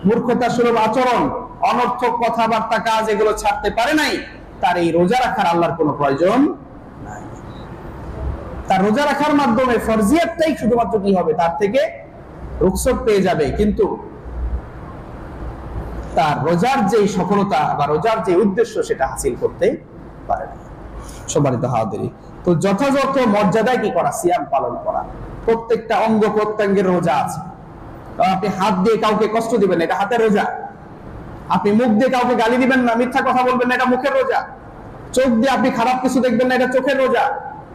মূর্খতা সুলভ আচরণ, অনর্থক কথাবার্তা, কাজ, এগুলো ছাড়তে পারে নাই। তার এই রোজা রাখার আল্লাহর কোনো প্রয়োজন নাই। তার রোজা রাখার মাধ্যমে ফরজিয়াতটাই শুধুমাত্র কি হবে, তার থেকে রুখসত পেয়ে যাবে, কিন্তু তার রোজার যে সফলতা বা রোজার যে উদ্দেশ্য সেটা হাসিল করতে পারে না। সম্মানিত হাজির, তো যথাযথ মর্যাদায় কি করা? সিয়াম পালন করা। প্রত্যেকটা অঙ্গ প্রত্যঙ্গের রোজা আছে। আপনি হাত দিয়ে কাউকে কষ্ট দিবেন না, এটা হাতের রোজা। আপনি মুখ দিয়ে কাউকে গালি দিবেন না, মিথ্যা কথা বলবেন না, এটা মুখের রোজা। চোখ দিয়ে আপনি খারাপ কিছু দেখবেন না, এটা চোখের রোজা।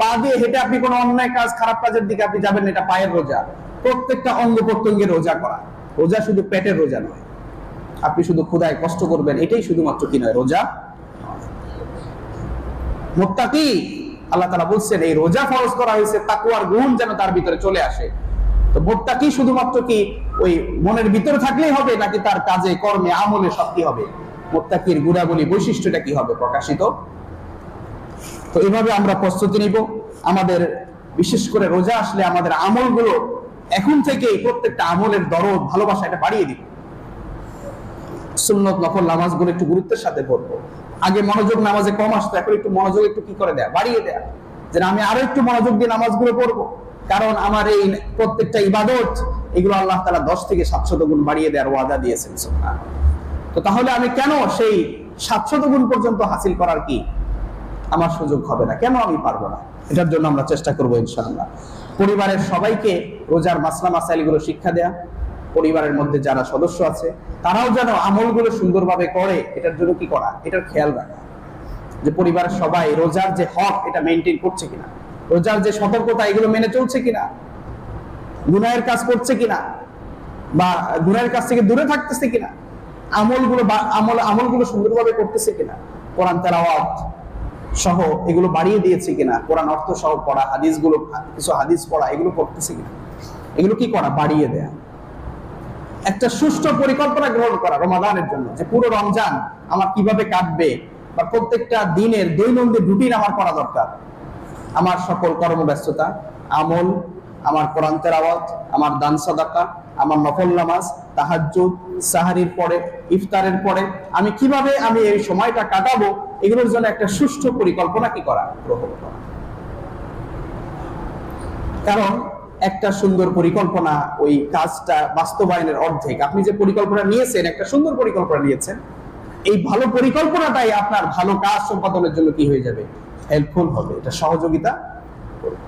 পা দিয়ে হেঁটে আপনি কোনো অন্যায় কাজ, খারাপ কাজের দিকে আপনি যাবেন না, এটা পায়ের রোজা। প্রত্যেকটা অঙ্গ প্রত্যঙ্গের রোজা করা। রোজা শুধু পেটের রোজা নয়, আপনি শুধু ক্ষুধায় কষ্ট করবেন এটাই শুধুমাত্র কি নয়, রোজা। মুত্তাকি, আল্লাহ তাআলা বলছেন এই রোজা ফরজ করা হয়েছে তাকওয়ার গুণ যেন তার ভিতরে চলে আসে। তো মুত্তাকি শুধুমাত্র কি ওই মনের ভিতরে থাকলেই হবে, নাকি তার কাজে, কর্মে, আমলে সব কি হবে? মুত্তাকির গুণাবলী, বৈশিষ্ট্যটা কি হবে প্রকাশিত? তো এইভাবে আমরা প্রস্তুতি নিব। আমাদের বিশেষ করে রোজা আসলে আমাদের আমলগুলো এখন থেকেই প্রত্যেকটা আমলের দরদ, ভালোবাসা এটা বাড়িয়ে দিব। সুন্নত নফল নামাজগুলো একটু গুরুত্বের সাথে পড়বো। আগে মনোযোগ নামাজে কম আসতো, এখন একটু মনোযোগ একটু কি করে দেয়া, বাড়িয়ে দেয়া, যে আমি আরো একটু মনোযোগ দিয়ে নামাজগুলো পড়বো। কারণ আমার এই প্রত্যেকটা ইবাদত, এগুলো আল্লাহ তাআলা 10 থেকে 700 গুণ বাড়িয়ে দেওয়ার ওয়াদা দিয়েছেন। সুবহানাল্লাহ। তো তাহলে আমি কেন সেই 700 গুণ পর্যন্ত হাসিল করার কি আমার সুযোগ হবে না? কেন আমি পারবো না? এটার জন্য আমরা চেষ্টা করবো ইনশাআল্লাহ। পরিবারের সবাইকে রোজার মাসলা মাসাইলগুলো শিক্ষা দেয়া, পরিবারের মধ্যে যারা সদস্য আছে তারাও যেন আমলগুলো সুন্দরভাবে করে, এটার জন্য কি করা, এটার খেয়াল রাখা, যে পরিবারের সবাই রোজার যে হক এটা মেনটেন করছে কিনা, রোজার যে সতর্কতা এগুলো মেনে চলছে কিনা, গুনাহের কাজ করছে কিনা বা গুনাহের কাছ থেকে দূরে থাকতেছে কিনা, আমলগুলো সুন্দরভাবে করতেছে কিনা, কোরআন তেলাওয়াত সহ এগুলো বাড়িয়ে দিয়েছে কিনা, কোরআন অর্থ সহ পড়া, হাদিসগুলো, কিছু হাদিস পড়া, এগুলো করতেছে কিনা, এগুলো কি করা, বাড়িয়ে দেয়া। একটা সুষ্ঠু পরিকল্পনা গ্রহণ করা রমাদানের জন্য, যে পুরো রমজান আমার কিভাবে কাটবে, বা প্রত্যেকটা দিনের দৈনন্দিন রুটিন আমার করা দরকার। আমার সকল কর্মব্যস্ততা, আমল, আমার কোরআন তেলাওয়াত, আমার দান সাদাকা, আমার নফল নামাজ, তাহাজ্জুদ, সাহারির পরে, ইফতারের পরে আমি কিভাবে এই সময়টা কাটাবো, এগুলোর জন্য একটা সুষ্ঠু পরিকল্পনা কি করা, গ্রহণ করা। কারণ একটা সুন্দর পরিকল্পনা ওই কাজটা বাস্তবায়নের অর্ধেক। আপনি যে পরিকল্পনা নিয়েছেন, একটা সুন্দর পরিকল্পনা নিয়েছেন, এই ভালো পরিকল্পনাটাই আপনার ভালো কাজ সম্পাদনের জন্য কি হয়ে যাবে, হেল্পফুল হবে, এটা সহযোগিতা করবে।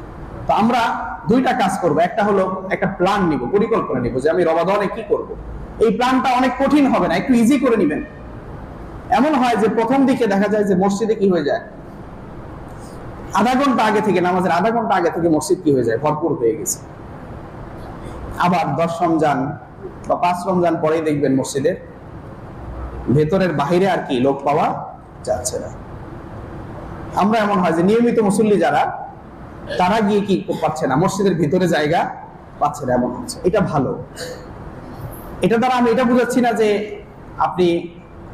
তো আমরা দুইটা কাজ করব। একটা হলো একটা প্ল্যান নিব, পরিকল্পনা নিব যে আমি রমাদানে কি করব। এই প্ল্যানটা অনেক কঠিন হবে না, একটু ইজি করে নেবেন। এমন হয় যে প্রথম দিকে দেখা যায় যে মসজিদে কি হয়ে যায়, আধা ঘন্টা আগে থেকে, নামাজের আধা ঘন্টা আগে থেকে মসজিদ কি হয়ে যায়, ভরপুর হয়ে গেছে। আবার 10 রমজান বা 5 রমজান পরেই দেখবেন মসজিদের ভেতরের বাহিরে আর কি লোক পাওয়া যাচ্ছে না। আমরা এমন হয় যে নিয়মিত মুসল্লি যারা, তারা গিয়ে কি পাচ্ছে না, মসজিদের ভিতরে জায়গা পাচ্ছে না, এমন হচ্ছে। এটা ভালো। এটা দ্বারা আমি এটা বুঝাচ্ছি না যে আপনি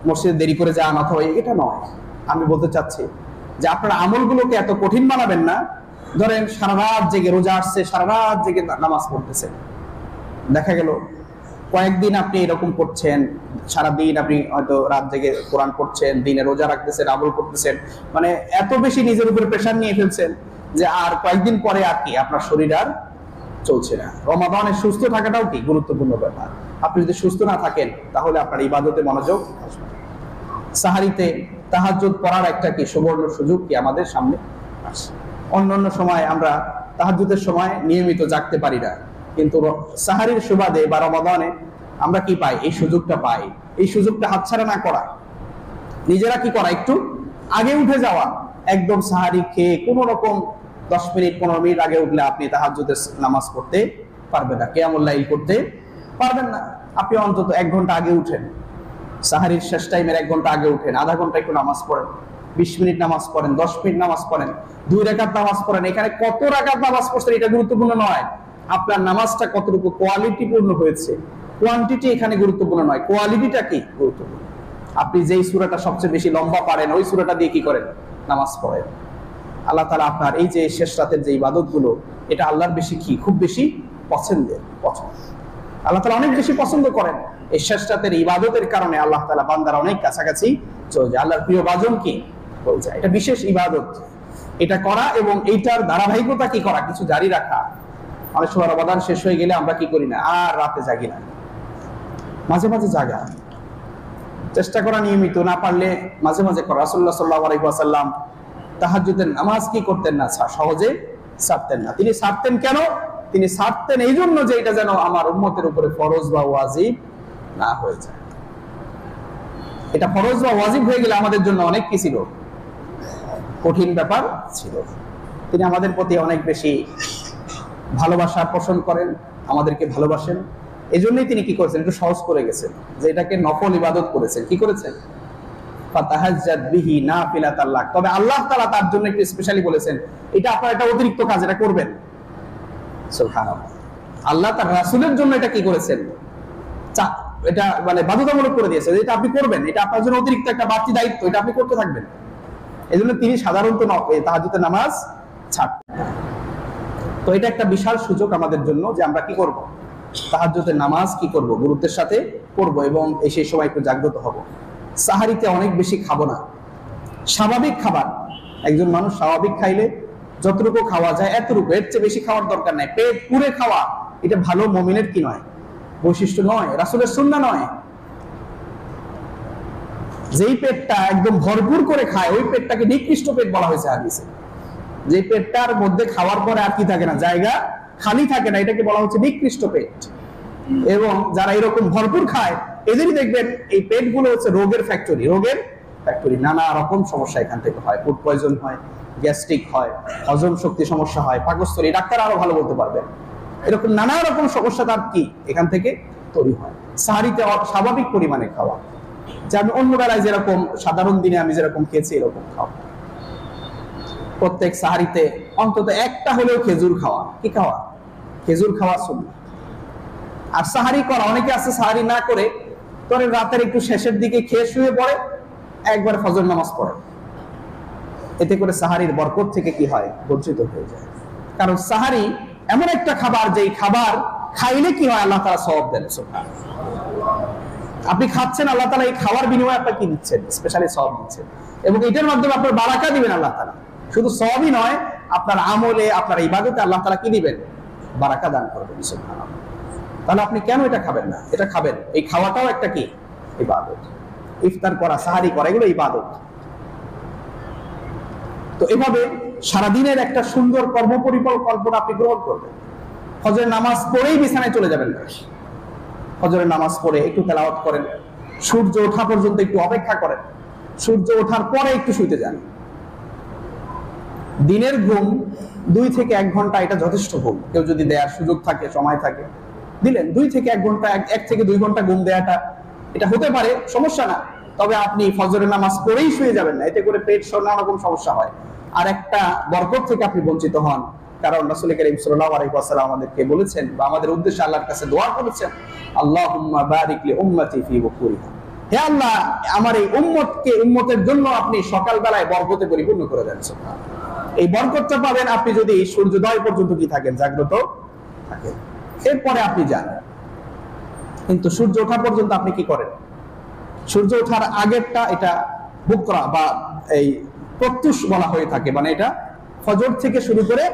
মসজিদে দেরি করে যান অথবা, এটা নয়। আমি বলতে চাচ্ছি যে আপনার আমলগুলোকে এত কঠিন বানাবেন না। ধরেন সারা রাত জেগে রোজা আসছে, সারা রাত জেগে নামাজ পড়তেছেন, দেখা গেল কয়েকদিন আপনি এরকম করছেন, সারাদিন আপনি হয়তো রাত জেগে কোরআন পড়ছেন, দিনে রোজা রাখতেছেন, আমল করতেছেন, মানে এত বেশি নিজের উপরে প্রেশার নিয়ে ফেলছেন যে আর কয়েকদিন পরে আর কি আপনার শরীর আর চলছে না। রমাদানে সুস্থ থাকাটাও কি গুরুত্বপূর্ণ ব্যাপার। আপনি যদি সুস্থ না থাকেন তাহলে আপনার ইবাদতে মনোযোগ আসবে। সাহারিতে তাহাজ্জুদ পড়ার একটা কি সুবর্ণ সুযোগ কি আমাদের সামনে আসে। অন্যান্য সময় আমরা তাহাজ্জুদের সময় নিয়মিত জাগতে পারি না, কিন্তু সাহারির সুবাদে বা রমাদানে আমরা কি পাই, এই সুযোগটা পাই। এই সুযোগটা হাতছাড়া না করা, নিজেরা কি করা, একটু আগে উঠে যাওয়া। একদম সাহারি খেয়ে কোন রকম 10 মিনিট 15 মিনিট আগে উঠলে আপনি তাহাজ্জুদের নামাজ পড়তে পারবেন না, কিয়ামুল লাইল করতে পারবেন না। আপনি অন্তত 1 ঘন্টা আগে উঠেন, সাহারির শেষ টাইমের 1 ঘন্টা আগে উঠেন, আধা ঘন্টা একটু নামাজ পড়েন, 20 মিনিট নামাজ পড়েন, 10 মিনিট নামাজ পড়েন, 2 রাকাত নামাজ পড়েন। এখানে কত রাকাত নামাজ পড়ছেন এটা গুরুত্বপূর্ণ নয়, আপনার নামাজটা কতটুকু কোয়ালিটিপূর্ণ হয়েছে। কোয়ান্টিটি এখানে গুরুত্বপূর্ণ নয়, কোয়ালিটিটা কি গুরুত্বপূর্ণ। আপনি যেই সূরাটা সবচেয়ে বেশি লম্বা পারেন, ওই সূরাটা দিয়ে কি করেন, নামাজ পড়েন। আল্লাহ তাআলা আপনার এই যে শেষ রাতের যে ইবাদতগুলো, এটা আল্লাহর বেশি কি, খুব বেশি পছন্দের। আল্লাহ তাআলা অনেক বেশি পছন্দ করেন। এই শেষ রাতের ইবাদতের কারণে আল্লাহ তাআলা বান্দার অনেক কাছাকাছি চলে যায়, আল্লাহর প্রিয় বাজন কি হয়ে যায়। এটা বিশেষ ইবাদত, এটা করা এবং এইটার ধারাবাহিকতা কি করা, কিছু জারি রাখা। অনেক সময় রমাদান শেষ হয়ে গেলে আমরা কি করি না, আর রাতে জাগি না, মাঝে মাঝে জাগা চেষ্টা করা, নিয়মিত না পারলে মাঝে মাঝে করা। রাসূলুল্লাহ সাল্লাল্লাহু আলাইহি ওয়াসাল্লাম তাহাজ্জুদের নামাজ কি করতেন না, সহজে ছাড়তেন না। তিনি ছাড়তেন কেন? তিনি ছাড়তেন এই জন্য যে এটা যেন আমার উম্মতের উপরে ফরজ বা ওয়াজিব না হয়ে যায়। এটা ফরজ বা ওয়াজিব হয়ে গেলে আমাদের জন্য অনেক কি ছিল, কঠিন ব্যাপার ছিল। তিনি আমাদের প্রতি অনেক বেশি ভালোবাসা পোষণ করেন, আমাদেরকে ভালোবাসেন। এই জন্যই তিনি কি করেছেন, একটু সহজ করে গেছেন, যে এটাকে নফল ইবাদত করেছেন। কি করেছেন? ফাতাহাজ্জাদ বিহি নাফিলাতাল লাক। তবে আল্লাহ তাআলা তার জন্য একটু স্পেশালি বলেছেন, এটা আপনার একটা অতিরিক্ত কাজ, এটা করবেন। সুবহানাল্লাহ। আল্লাহ তার রাসূলের জন্য এটা কি করেছেন, এটা মানে বাধ্যতামূলক করে দিয়েছেন, এটা আপনি করবেন, এটা আপনার জন্য অতিরিক্ত একটা বাড়তি দায়িত্ব, এটা আপনি করতে থাকবেন। এজন্য তিনি সাধারণত তাহাজ্জুদের নামাজ ছাড়তেন না। তো এটা একটা বিশাল সুযোগ আমাদের জন্য যে আমরা কি করব, তাহাজ্জুদের নামাজ কি করব, গুরুত্বের সাথে করব এবং সেই সময় একটু জাগ্রত হব। সাহারিতে অনেক বেশি খাবো না, স্বাভাবিক খাবার। একজন মানুষ স্বাভাবিক খাইলে যতটুকু খাওয়া যায় এতটুকু, এর চেয়ে বেশি খাওয়ার দরকার নাই। পেট পুরে খাওয়া এটা ভালো মুমিনের কি নয়, বৈশিষ্ট্য নয়, রাসূলের সুন্নাহ নয়। যেই পেটটা একদম ভরপুর করে খায় ওই পেটটাকে নিকৃষ্ট পেট বলা হয়েছে হাদিসে। যে পেটটার মধ্যে খাওয়ার পরে আর কি থাকে না, জায়গা খালি থাকে না, এটাকে বলা হচ্ছে নিকৃষ্ট পেট। এবং যারা এরকম ভরপুর খায় এদেরই দেখবেন এই পেটগুলো হচ্ছে রোগের ফ্যাক্টরি, রোগের ফ্যাক্টরি। নানা রকম সমস্যা এখান থেকে হয়, ফুড পয়জন হয়, গ্যাস্ট্রিক হয়, হজম শক্তি সমস্যা হয়, পাকস্থলী, ডাক্তার আরো ভালো বলতে পারবেন। এরকম নানা রকম সমস্যা তার কি এখান থেকে তৈরি হয়। সাহারিতে স্বাভাবিক পরিমাণে খাওয়া, যে আমি অন্য বেলায় যেরকম সাধারণ দিনে আমি যেরকম খেয়েছি এরকম খাওয়া। প্রত্যেক সাহারিতে অন্তত একটা হলেও খেজুর খাওয়া। কি খাওয়া? খেজুর খাওয়া সুন্নাহ। আর সাহারি করা, অনেকে আছে সাহারি না করে তোরে রাতের একটু শেষের দিকে খেয়ে শুয়ে পড়ে, একবার ফজর নামাজ পড়ে। এতে করে সাহারির বরকত থেকে কি হয়, বঞ্চিত হয়ে যায়। কারণ সাহারি এমন একটা খাবার, যেই খাবার খাইলে কি হয়, আল্লাহ তাআলা সওয়াব দেন। সুবহানাল্লাহ, আপনি খাচ্ছেন, আল্লাহ তাআলা এই খাওয়ার বিনিময়ে আপনাকে কি দিচ্ছেন, স্পেশালি সওয়াব দিচ্ছেন, এবং এটার মাধ্যমে আপনার বারাকা দিবেন আল্লাহ তাআলা। শুধু সওয়াবই নয়, আপনার আমলে, আপনার ইবাদতে আল্লাহ তাআলা কি দিবেন, বারাকা দান করবেন। সুবহানাল্লাহ। তাহলে আপনি কেন এটা খাবেন না? এটা খাবেন, এই খাওয়াটাও একটা কি, ইবাদত। ইফতার করা, সাহারি করা, এগুলো ইবাদত। তো এভাবে সারাদিনের একটা সুন্দর কর্মপরিকল্পনা আপনি গ্রহণ করবেন। ফজরের নামাজ পড়েই বিছানায় চলে যাবেন না, ফজরের নামাজ পড়ে একটু তেলাওয়াত করেন, সূর্য ওঠা পর্যন্ত একটু অপেক্ষা করেন, সূর্য ওঠার পরে একটু শুতে যান। দিনের ঘুম 2 থেকে 1 ঘন্টা, এটা যথেষ্ট ঘুম। কেউ যদি দেওয়ার সুযোগ থাকে, সময় থাকে, দিলেন 2 থেকে 1 ঘন্টা, 1 থেকে 2 ঘন্টা ঘুম দেওয়াটা, এটা হতে পারে, সমস্যা না। তবে আপনি ফজরের নামাজ পড়েই শুয়ে যাবেন না, এতে করে পেট নানা রকম সমস্যা হয়, আর একটা বরকত থেকে আপনি বঞ্চিত হন। কারণ রাসূল করিম সাল্লাল্লাহু আলাইহি ওয়াসাল্লাম আমাদেরকে বলেছেন, বা আমাদের উদ্দেশ্যে আল্লাহর কাছে দোয়া করেছেন, আল্লাহুম্মা বারিক লি উম্মতি ফি বুকুরিহা, হে আল্লাহ, আমার এই উম্মতের জন্য আপনি সকাল বেলায় বরকতে পরিপূর্ণ করে দেন। সুবহানাল্লাহ। এই বরকতটা পাবেন আপনি যদি সূর্যোদয় পর্যন্ত কি থাকেন, জাগ্রত থাকেন। এরপরে আপনি যান, কিন্তু সূর্য ওঠা পর্যন্ত আপনি কি করেন? সূর্য ওঠার আগেরটা, এটা বুকরা বা এই প্রত্যুষ বলা হয়ে থাকে, মানে এটা ফজর থেকে শুরু করে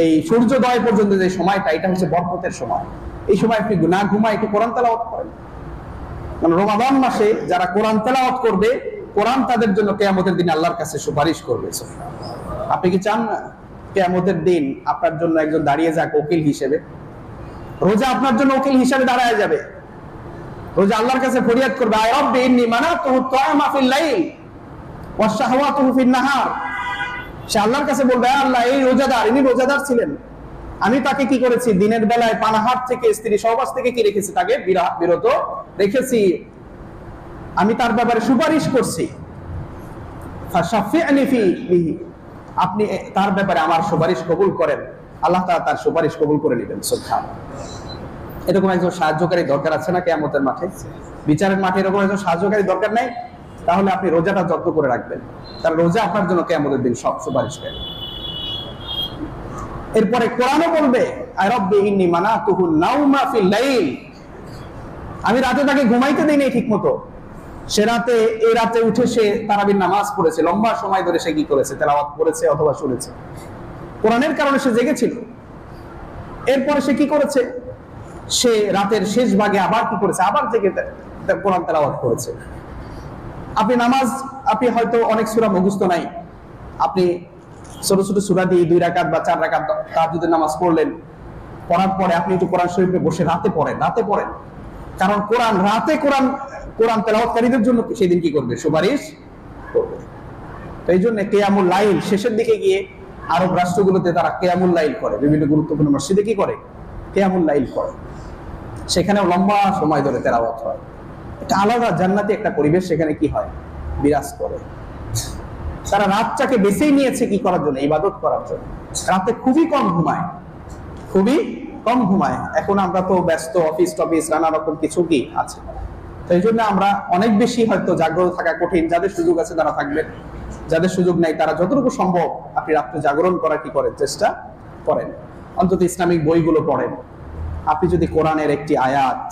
এই সূর্যোদয় পর্যন্ত যে সময়টা, এটা হচ্ছে বরকতের সময়। এই সময় আপনি না ঘুমায় একটু কোরআন তেলাওয়াত করেন। কারণ রমাদান মাসে যারা কোরআন তেলাওয়াত করবে, কোরআন তাদের জন্য কিয়ামতের দিন আল্লাহর কাছে সুপারিশ করবে। আপনি কি চান না কিয়ামতের দিন আপনার জন্য একজন দাঁড়িয়ে যাক উকিল হিসেবে? রোজা আপনার জন্য উকিল হিসেবে দাঁড়ায় যাবে। রোজা আল্লাহর কাছে ফরিয়াদ করবে, আয় রব্বি ইন্নী মানাতুহু তা'আমা ফিল লাইল ওয়া শাহওয়াতুহু ফিন নাহার। সে আল্লাহর কাছে বলবে, আল্লাহ, এই রোজাদার, ইনি রোজাদার ছিলেন, আমি তাকে কি করেছি, দিনের বেলায় পানাহার থেকে, স্ত্রী সহবাস থেকে কি রেখেছি, তাকে বিরত রেখেছি, আমি তার ব্যাপারে সুপারিশ করছি। ফাশাফি'নি ফিহি, আপনি তার ব্যাপারে আমার সুপারিশ কবুল করেন। আল্লাহ তাআলা তার সুপারিশ কবুল করে নেবেন। সুবহানাল্লাহ। এরকম একজন সাহায্যকারী দরকার আছে না কিয়ামতের মাঠে? বিচারের মাঠে এরকম একজন সাহায্যকারী দরকার নাই? তাহলে আপনি রোজাটা যত্ন করে রাখবেন, কারণ রোজা আপনার জন্য কিয়ামতের দিন সব সুপারিশ করে। এরপরে কোরআনও বলবে, আয় রব্বি ইন্নী মানাতুহু নাওমা ফিল লাইল, আমি রাতে তাকে ঘুমাইতে দেই নাই ঠিক মতো। সে রাতে, এই রাতে উঠে সে তারাবির নামাজ পড়েছে, লম্বা সময় ধরে সে কি করেছে, তেলাওয়াত করেছে অথবা শুনেছে, কোরআনের কারণে সে জেগেছিল। এরপরে সে কি করেছে, সে রাতের শেষ ভাগে আবার কি করেছে, আবার জেগে কোরআন তেলাওয়াত করেছে। আপনি হয়তো অনেক সূরা মুখস্থ নাই, আপনি ছোট ছোট সূরা দিয়ে 2 রাকাত বা 4 রাকাত তাহাজ্জুদের নামাজ পড়লেন, পড়ার পরে আপনি একটু কোরআন শরীফে বসে রাতে পড়েন। কারণ কোরআন তেলাওয়াতকারীদের জন্য সেদিন কি করবে, সুপারিশ করবে। তো এই জন্য কিয়ামুল লাইল শেষের দিকে গিয়ে আরব রাষ্ট্রগুলোতে তারা কিয়ামুল লাইল করে, বিভিন্ন গুরুত্বপূর্ণ মসজিদে কি করে, কিয়ামুল লাইল করে, সেখানেও লম্বা সময় ধরে তেলাওয়াত হয়। এটা আলাদা জান্নাতি একটা পরিবেশ সেখানে কি হয়, বিরাজ করে। তারা রাতটাকে বেছেই নিয়েছে কি করার জন্য, ইবাদত করার জন্য। রাতে খুবই কম ঘুমায়। এখন আমরা তো ব্যস্ত, অফিস টফিস নানা রকম কিছু কি আছে, তো এই জন্য আমরা অনেক বেশি হয়তো জাগ্রত থাকা কঠিন। যাদের সুযোগ আছে তারা থাকবেন, যাদের সুযোগ নাই তারা যতটুকু সম্ভব আপনি রাত্রে জাগরণ করার কি করেন, চেষ্টা করেন। অন্তত ইসলামিক বইগুলো পড়েন। আপনি যদি কোরআনের একটি আয়াত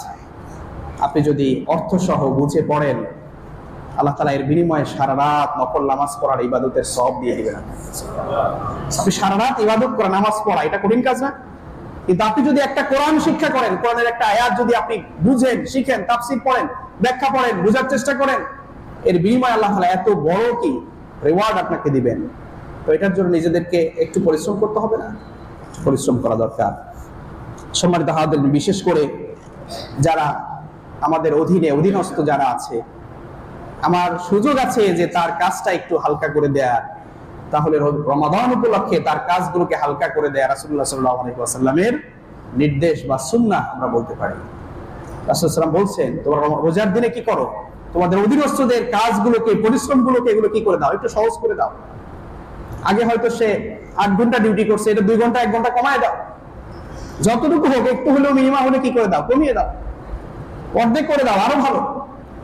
আপনি যদি অর্থ সহ বুঝে পড়েন, আল্লাহ তাআলা এর বিনিময়ে সারা রাত নফল নামাজ পড়ার ইবাদতের সওয়াব দিয়ে দিবেন। আপনি সারা রাত ইবাদত করা, নামাজ পড়া, এটা কঠিন কাজ না? কিন্তু আপনি যদি একটা কোরআন শিক্ষা করেন, কোরআনের একটা আয়াত যদি আপনি বুঝেন, শিখেন, তাফসীর পড়েন, ব্যাখ্যা পড়েন, বোঝার চেষ্টা করেন, এর বিনিময়ে আল্লাহ তাআলা এত বড় কি রিওয়ার্ড আপনাকে দিবেন। তো এটার জন্য নিজেদেরকে একটু পরিশ্রম করতে হবে না? পরিশ্রম করা দরকার। সম্মানিত হাজিরিন, বিশেষ করে যারা আমাদের অধীনস্থ যারা আছে, আমার সুযোগ আছে যে তার কাজটা একটু হালকা করে দেয়ার, তাহলে রমাদান উপলক্ষে তার কাজগুলোকে হালকা করে দেয়া রাসূলুল্লাহ সাল্লাল্লাহু আলাইহি ওয়াসাল্লামের নির্দেশ বা সুন্নাহ আমরা বলতে পারি। রাসূল সাল্লাল্লাহু আলাইহি ওয়াসাল্লাম বলছেন, তোমরা রোজার দিনে কি করো, তোমাদের অধীনস্থদের কাজগুলোকে, পরিশ্রমগুলোকে, এগুলো কি করে দাও, একটু সহজ করে দাও। আগে হয়তো সে 8 ঘন্টা ডিউটি করছে, এটা 2 ঘন্টা 1 ঘন্টা কমায় দাও। যতটুকু হোক, একটু হলেও মিনিমাম হলে কি করে দাও, কমিয়ে দাও, অর্ধেক করে দাও, আরো ভালো।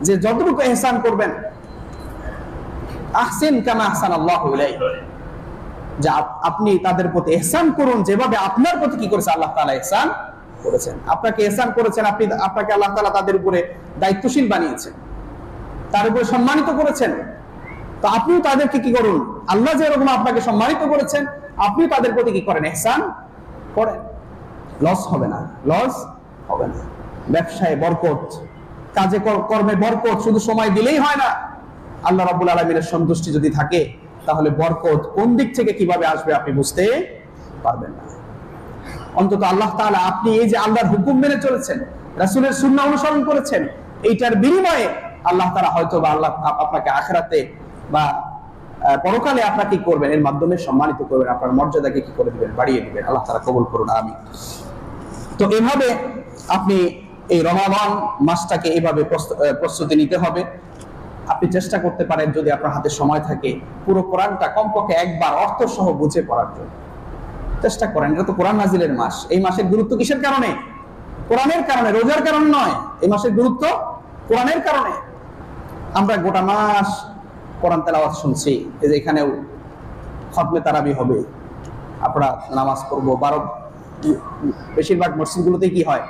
যে যতটুকু ইহসান করবেন আহসিন কামা আহসানাল্লাহু ইলাইক, যে আপনি তাদের প্রতি ইহসান করুন যেভাবে আপনার প্রতি কি করেছে আল্লাহ তাআলা ইহসান করেছেন। আপনাকে ইহসান করেছেন, আপনাকে আল্লাহ তাআলা তাদের উপরে দায়িত্বশীল বানিয়েছেন, তার উপরে সম্মানিত করেছেন। তো আপনিও তাদেরকে কি করুন, আল্লাহ যেরকম আপনাকে সম্মানিত করেছেন আপনিও তাদের প্রতি কি করেন, ইহসান করেন। লস হবে না, লস হবে না। ব্যবসায় বরকত, কাজে কর্মে বরকত, শুধু সময় দিলেই হয় না। আল্লাহ রাব্বুল আলামিনের সন্তুষ্টি যদি থাকে তাহলে বরকত কোন দিক থেকে কিভাবে আসবে আপনি বুঝতে পারবেন না। অন্তত আল্লাহ তাআলা, আপনি এই যে আল্লাহর হুকুম মেনে চলেছেন, রাসূলের সুন্নাহ অনুসরণ করেছেন, এইটার বিনিময়ে আল্লাহ তাআলা হয়তো বা আল্লাহ আপনাকে আখিরাতে বা পরকালে আপনাকে কি করবেন, এর মাধ্যমে সম্মানিত করবেন, আপনার মর্যাদাকে কি করে দিবেন, বাড়িয়ে দিবেন। আল্লাহ তাআলা কবুল করুন, আমিন। তো এভাবে আপনি এই রমাদান মাসটাকে এইভাবে প্রস্তুতি নিতে হবে। আপনি চেষ্টা করতে পারেন যদি আপনার হাতে সময় থাকে পুরো কোরআনটা কমপক্ষে একবার অর্থ সহ বুঝে পড়ার জন্য চেষ্টা করেন। এটা তো কোরআন নাজিলের মাস। এই মাসের গুরুত্ব কিসের কারণে? কোরআনের কারণে, রোজার কারণে নয়। এই মাসের গুরুত্ব কোরআনের কারণে। আমরা গোটা মাস কোরআন তেলাওয়াত শুনছি, এই যে এখানেও খতমে তারাবি হবে, আমরা নামাজ পড়বো, বেশিরভাগ মসজিদগুলোতে কি হয়,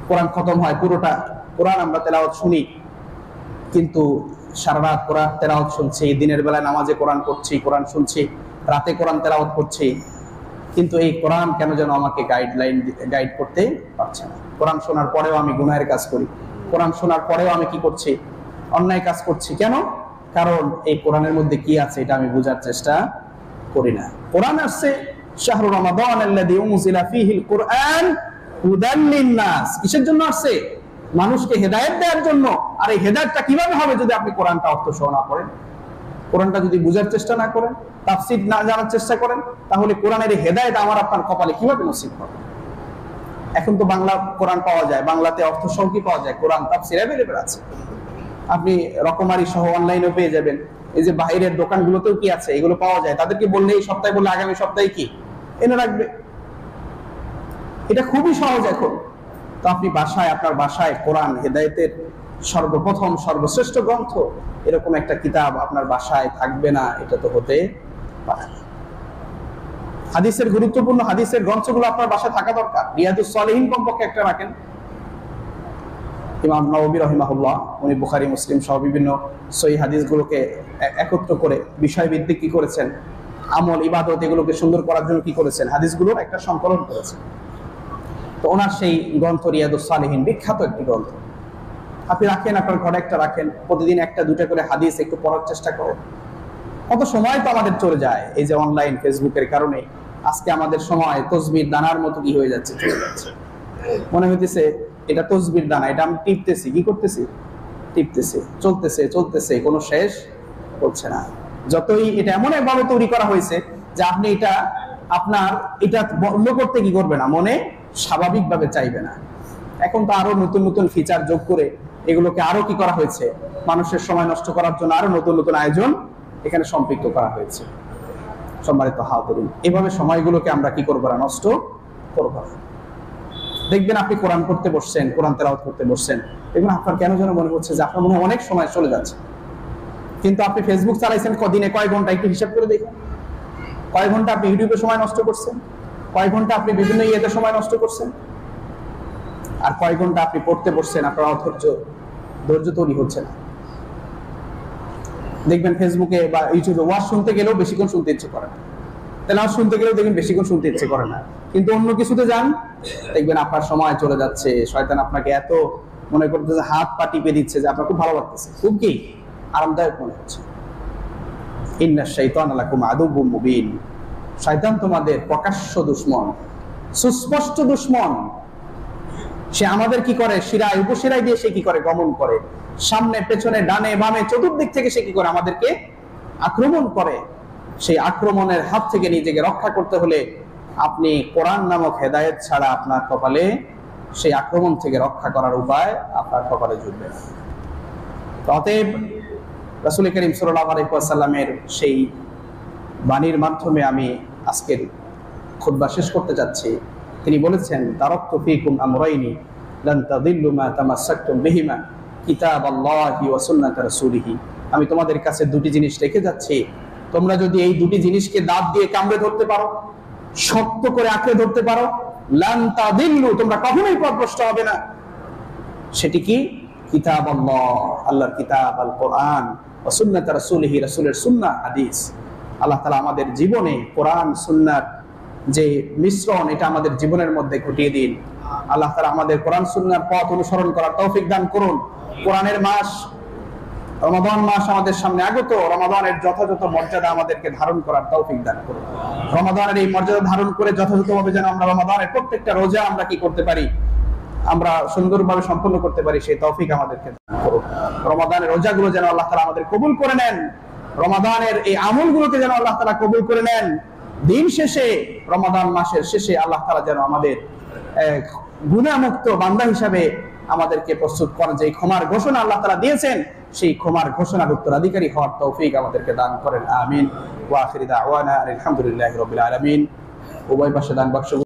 কোরআন খতম হয়, পুরোটা কোরআন আমরা তেলাওয়াত শুনি। কিন্তু সারা রাত কোরআন তেলাওয়াত শুনছি, দিনের বেলায় নামাজে কোরআন পড়ছি, কোরআন শুনছি, রাতে কোরআন তেলাওয়াত করছি, কিন্তু এই কোরআন কেন যেন আমাকে গাইড করতে পারছে না। কোরআন শোনার পরেও আমি গুনাহের কাজ করি, কোরআন শোনার পরেও আমি কি করছি, অন্যায় কাজ করছি। কেন? কারণ এই কোরআনের মধ্যে কি আছে এটা আমি বোঝার চেষ্টা করি না। কোরআন আসছে শাহরু রমাদান আল্লাযী উনজিলা ফীহিল কুরআন হুদাল লিন-নাস, কিসের জন্য আসছে? মানুষকে হেদায়েত দেওয়ার জন্য। আর এই হেদায়েতটা কিভাবে হবে যদি আপনি কোরআনটা অর্থ সহ না পড়েন, কোরআনটা যদি বুঝার চেষ্টা না করেন, তাফসীর না জানার চেষ্টা করেন, তাহলে কোরআনের এই হেদায়েত আমার আপনার কপালে কিভাবে নসিব হবে? এখন তো বাংলা কোরআন পাওয়া যায়, বাংলাতে অর্থ সহ কি পাওয়া যায়, কোরআন তাফসীর अवेलेबल আছে, আপনি রকমারি সহ অনলাইনেও পেয়ে যাবেন। এই যে বাইরের দোকানগুলোতেও কি আছে, এগুলো পাওয়া যায়। তাদেরকে বললে এই সপ্তাহে বললে আগামী সপ্তাহে কি এনে রাখবে, এটা খুবই সহজ এখন। তো আপনি বাসায়, আপনার বাসায় কোরআন হেদায়েতের সর্বপ্রথম সর্বশ্রেষ্ঠ গ্রন্থ, এরকম একটা কিতাব আপনার বাসায় থাকবে না, এটা তো হতে পারে না। হাদিসের গুরুত্বপূর্ণ হাদিসের গ্রন্থগুলো আপনার বাসায় থাকা দরকার। রিয়াদুস সালিহিন কমপক্ষে একটা রাখেন। ইমাম নববী রাহিমাহুল্লাহ উনি বুখারী মুসলিম সহ বিভিন্ন সহিহ হাদিসগুলোকে একত্র করে বিষয়ভিত্তিক কি করেছেন, আমল ইবাদত এগুলোকে সুন্দর করার জন্য কি করেছেন, হাদিসগুলোর একটা সংকলন করেছেন। তো ওনার সেই গ্রন্থ রিয়াদুস সালিহিন বিখ্যাত একটি গ্রন্থ, আপনি রাখেন, আপনার ঘরে একটা রাখেন, প্রতিদিন একটা দুটা করে হাদিস একটু পড়ার চেষ্টা করেন। কত সময় তো আমাদের চলে যায় এই যে অনলাইন ফেসবুকের কারণে। আজকে আমাদের সময় তসবির দানার মতো কি হয়ে যাচ্ছে, মনে হইতেছে এটা তসবির দানা, এটা আমি টিপতেছি, কি করতেছি, টিপতেছি, চলতেছে চলতেছে, কোনো শেষ হচ্ছে না। যতই এটা এমন একভাবে তৈরি করা হয়েছে যে আপনি এটা আপনার এটা বন্ধ করতে কি করবে না, মনে স্বাভাবিকভাবে চাইবে না। এখন তো আরো নতুন নতুন ফিচার যোগ করে এগুলোকে আরো কি করা হয়েছে, মানুষের সময় নষ্ট করার জন্য আরো নতুন নতুন আয়োজন এখানে সম্পৃক্ত করা হয়েছে। সম্মানিত হাজিরিন, এভাবে সময়গুলোকে আমরা কি করবো না, নষ্ট করবো না। দেখবেন আপনি কোরআন পড়তে বসছেন, কোরআন তেলাওয়াত করতে বসছেন, দেখবেন আপনার কেন যেন মনে হচ্ছে যে আপনার মনে হয় অনেক সময় চলে যাচ্ছে, কিন্তু আপনি ফেসবুক চালাইছেন কদিনে কয় ঘন্টা, একটু হিসাব করে দেখুন। কয় ঘন্টা আপনি ইউটিউবে সময় নষ্ট করছেন, কয় ঘন্টা আপনি বিভিন্ন ইয়েতে সময় নষ্ট করছেন, আর কয় ঘন্টা আপনি পড়তে বসছেন, আপনার ধৈর্য তৈরি হচ্ছে না। দেখবেন ফেসবুকে বা ইউটিউবে ওয়াজ শুনতে গেলেও বেশিক্ষণ শুনতে ইচ্ছে করে না, তেলাওয়াত শুনতে গেলেও দেখবেন বেশিক্ষণ শুনতে ইচ্ছে করে না, কিন্তু অন্য কিছুতে যান, দেখবেন আপনার সময় চলে যাচ্ছে। শয়তান আপনাকে এত মনে করতেছে, হাত পা টিপে দিচ্ছে যে আপনার খুব ভালো লাগতেছে, খুব কি আরামদায়ক মনে হচ্ছে। ইন্নাশ শাইতানা লাকুম আদুউম মুবিন, শয়তান তোমাদের প্রকাশ্য দুশমন, সুস্পষ্ট দুশমন। সে আমাদের কি করে, শিরায় উপশিরায় দিয়ে সে কি করে, গমন করে, সামনে পেছনে ডানে বামে চতুর্দিক থেকে সে কি করে, আমাদেরকে আক্রমণ করে। সেই আক্রমণের হাত থেকে নিজেকে রক্ষা করতে হলে আপনি কোরআন নামক হেদায়েত ছাড়া আপনার কপালে সেই আক্রমণ থেকে রক্ষা করার উপায় আপনার কপালে জুটবে না। অতএব রাসূল করিম সাল্লাল্লাহু আলাইহি ওয়াসাল্লামের সেই বাণীর মাধ্যমে আমি আজকের খুতবা শেষ করতে যাচ্ছি। তিনি বলেছেন, তারাকতু ফীকুম আমরাইনি লান তাদিল্লু মা তামাসসাকতুম বিহিমা কিতাবাল্লাহি ওয়া সুন্নাত রাসূলিহি আমি তোমাদের কাছে দুটি জিনিস রেখে যাচ্ছি, তোমরা যদি এই দুটি জিনিসকে দাঁত দিয়ে কামড়ে ধরতে পারো, শক্ত করে আঁকড়ে ধরতে পারো, লান তাদিল্লু, তোমরা কখনোই পথভ্রষ্ট হবে না। সেটি কি? কিতাব আল্লাহ, আল্লাহর কিতাব আল কোরআন, ওয়া সুন্নাত রাসূলিহি, রাসূলের সুন্নাহ হাদিস। আল্লাহ তাআলা আমাদের জীবনে কোরআন সুন্নাহর যে মিশ্রণ, এটা আমাদের জীবনের মধ্যে ঘটিয়ে দিন। আল্লাহ তাআলা আমাদের কোরআন সুন্নাহর পথ অনুসরণ করার তৌফিক দান করুন। কোরআনের মাস রমাদান মাস আমাদের সামনে আগত, রমাদানের যথাযথ মর্যাদা আমাদেরকে ধারণ করার তৌফিক দান করুন। রমাদানের এই মর্যাদা ধারণ করে যথাযথভাবে যেন আমরা রমাদানের প্রত্যেকটা রোজা আমরা কি করতে পারি, আমরা সুন্দরভাবে সম্পন্ন করতে পারি, সেই তৌফিক আমাদেরকে দান করুন। রমাদানের রোজাগুলো যেন আল্লাহ তাআলা আমাদের কবুল করে নেন, রমাদানের এই আমলগুলোকে যেন আল্লাহ তাআলা কবুল করে নেন। দিন শেষে, রমাদান মাসের শেষে আল্লাহ তাআলা যেন আমাদের গুনাহমুক্ত বান্দা হিসাবে আমাদেরকে প্রস্তুত করেন। যে ক্ষমার ঘোষণা আল্লাহ তাআলা দিয়েছেন, সেই ক্ষমার ঘোষণার উত্তরাধিকারী হওয়ার তৌফিক আমাদেরকে দান করেন। আমিন। ওয়া আখিরু দাওয়ানা আলহামদুলিল্লাহি রাব্বিল আলামিন। উভয় পাশে দান বাক্স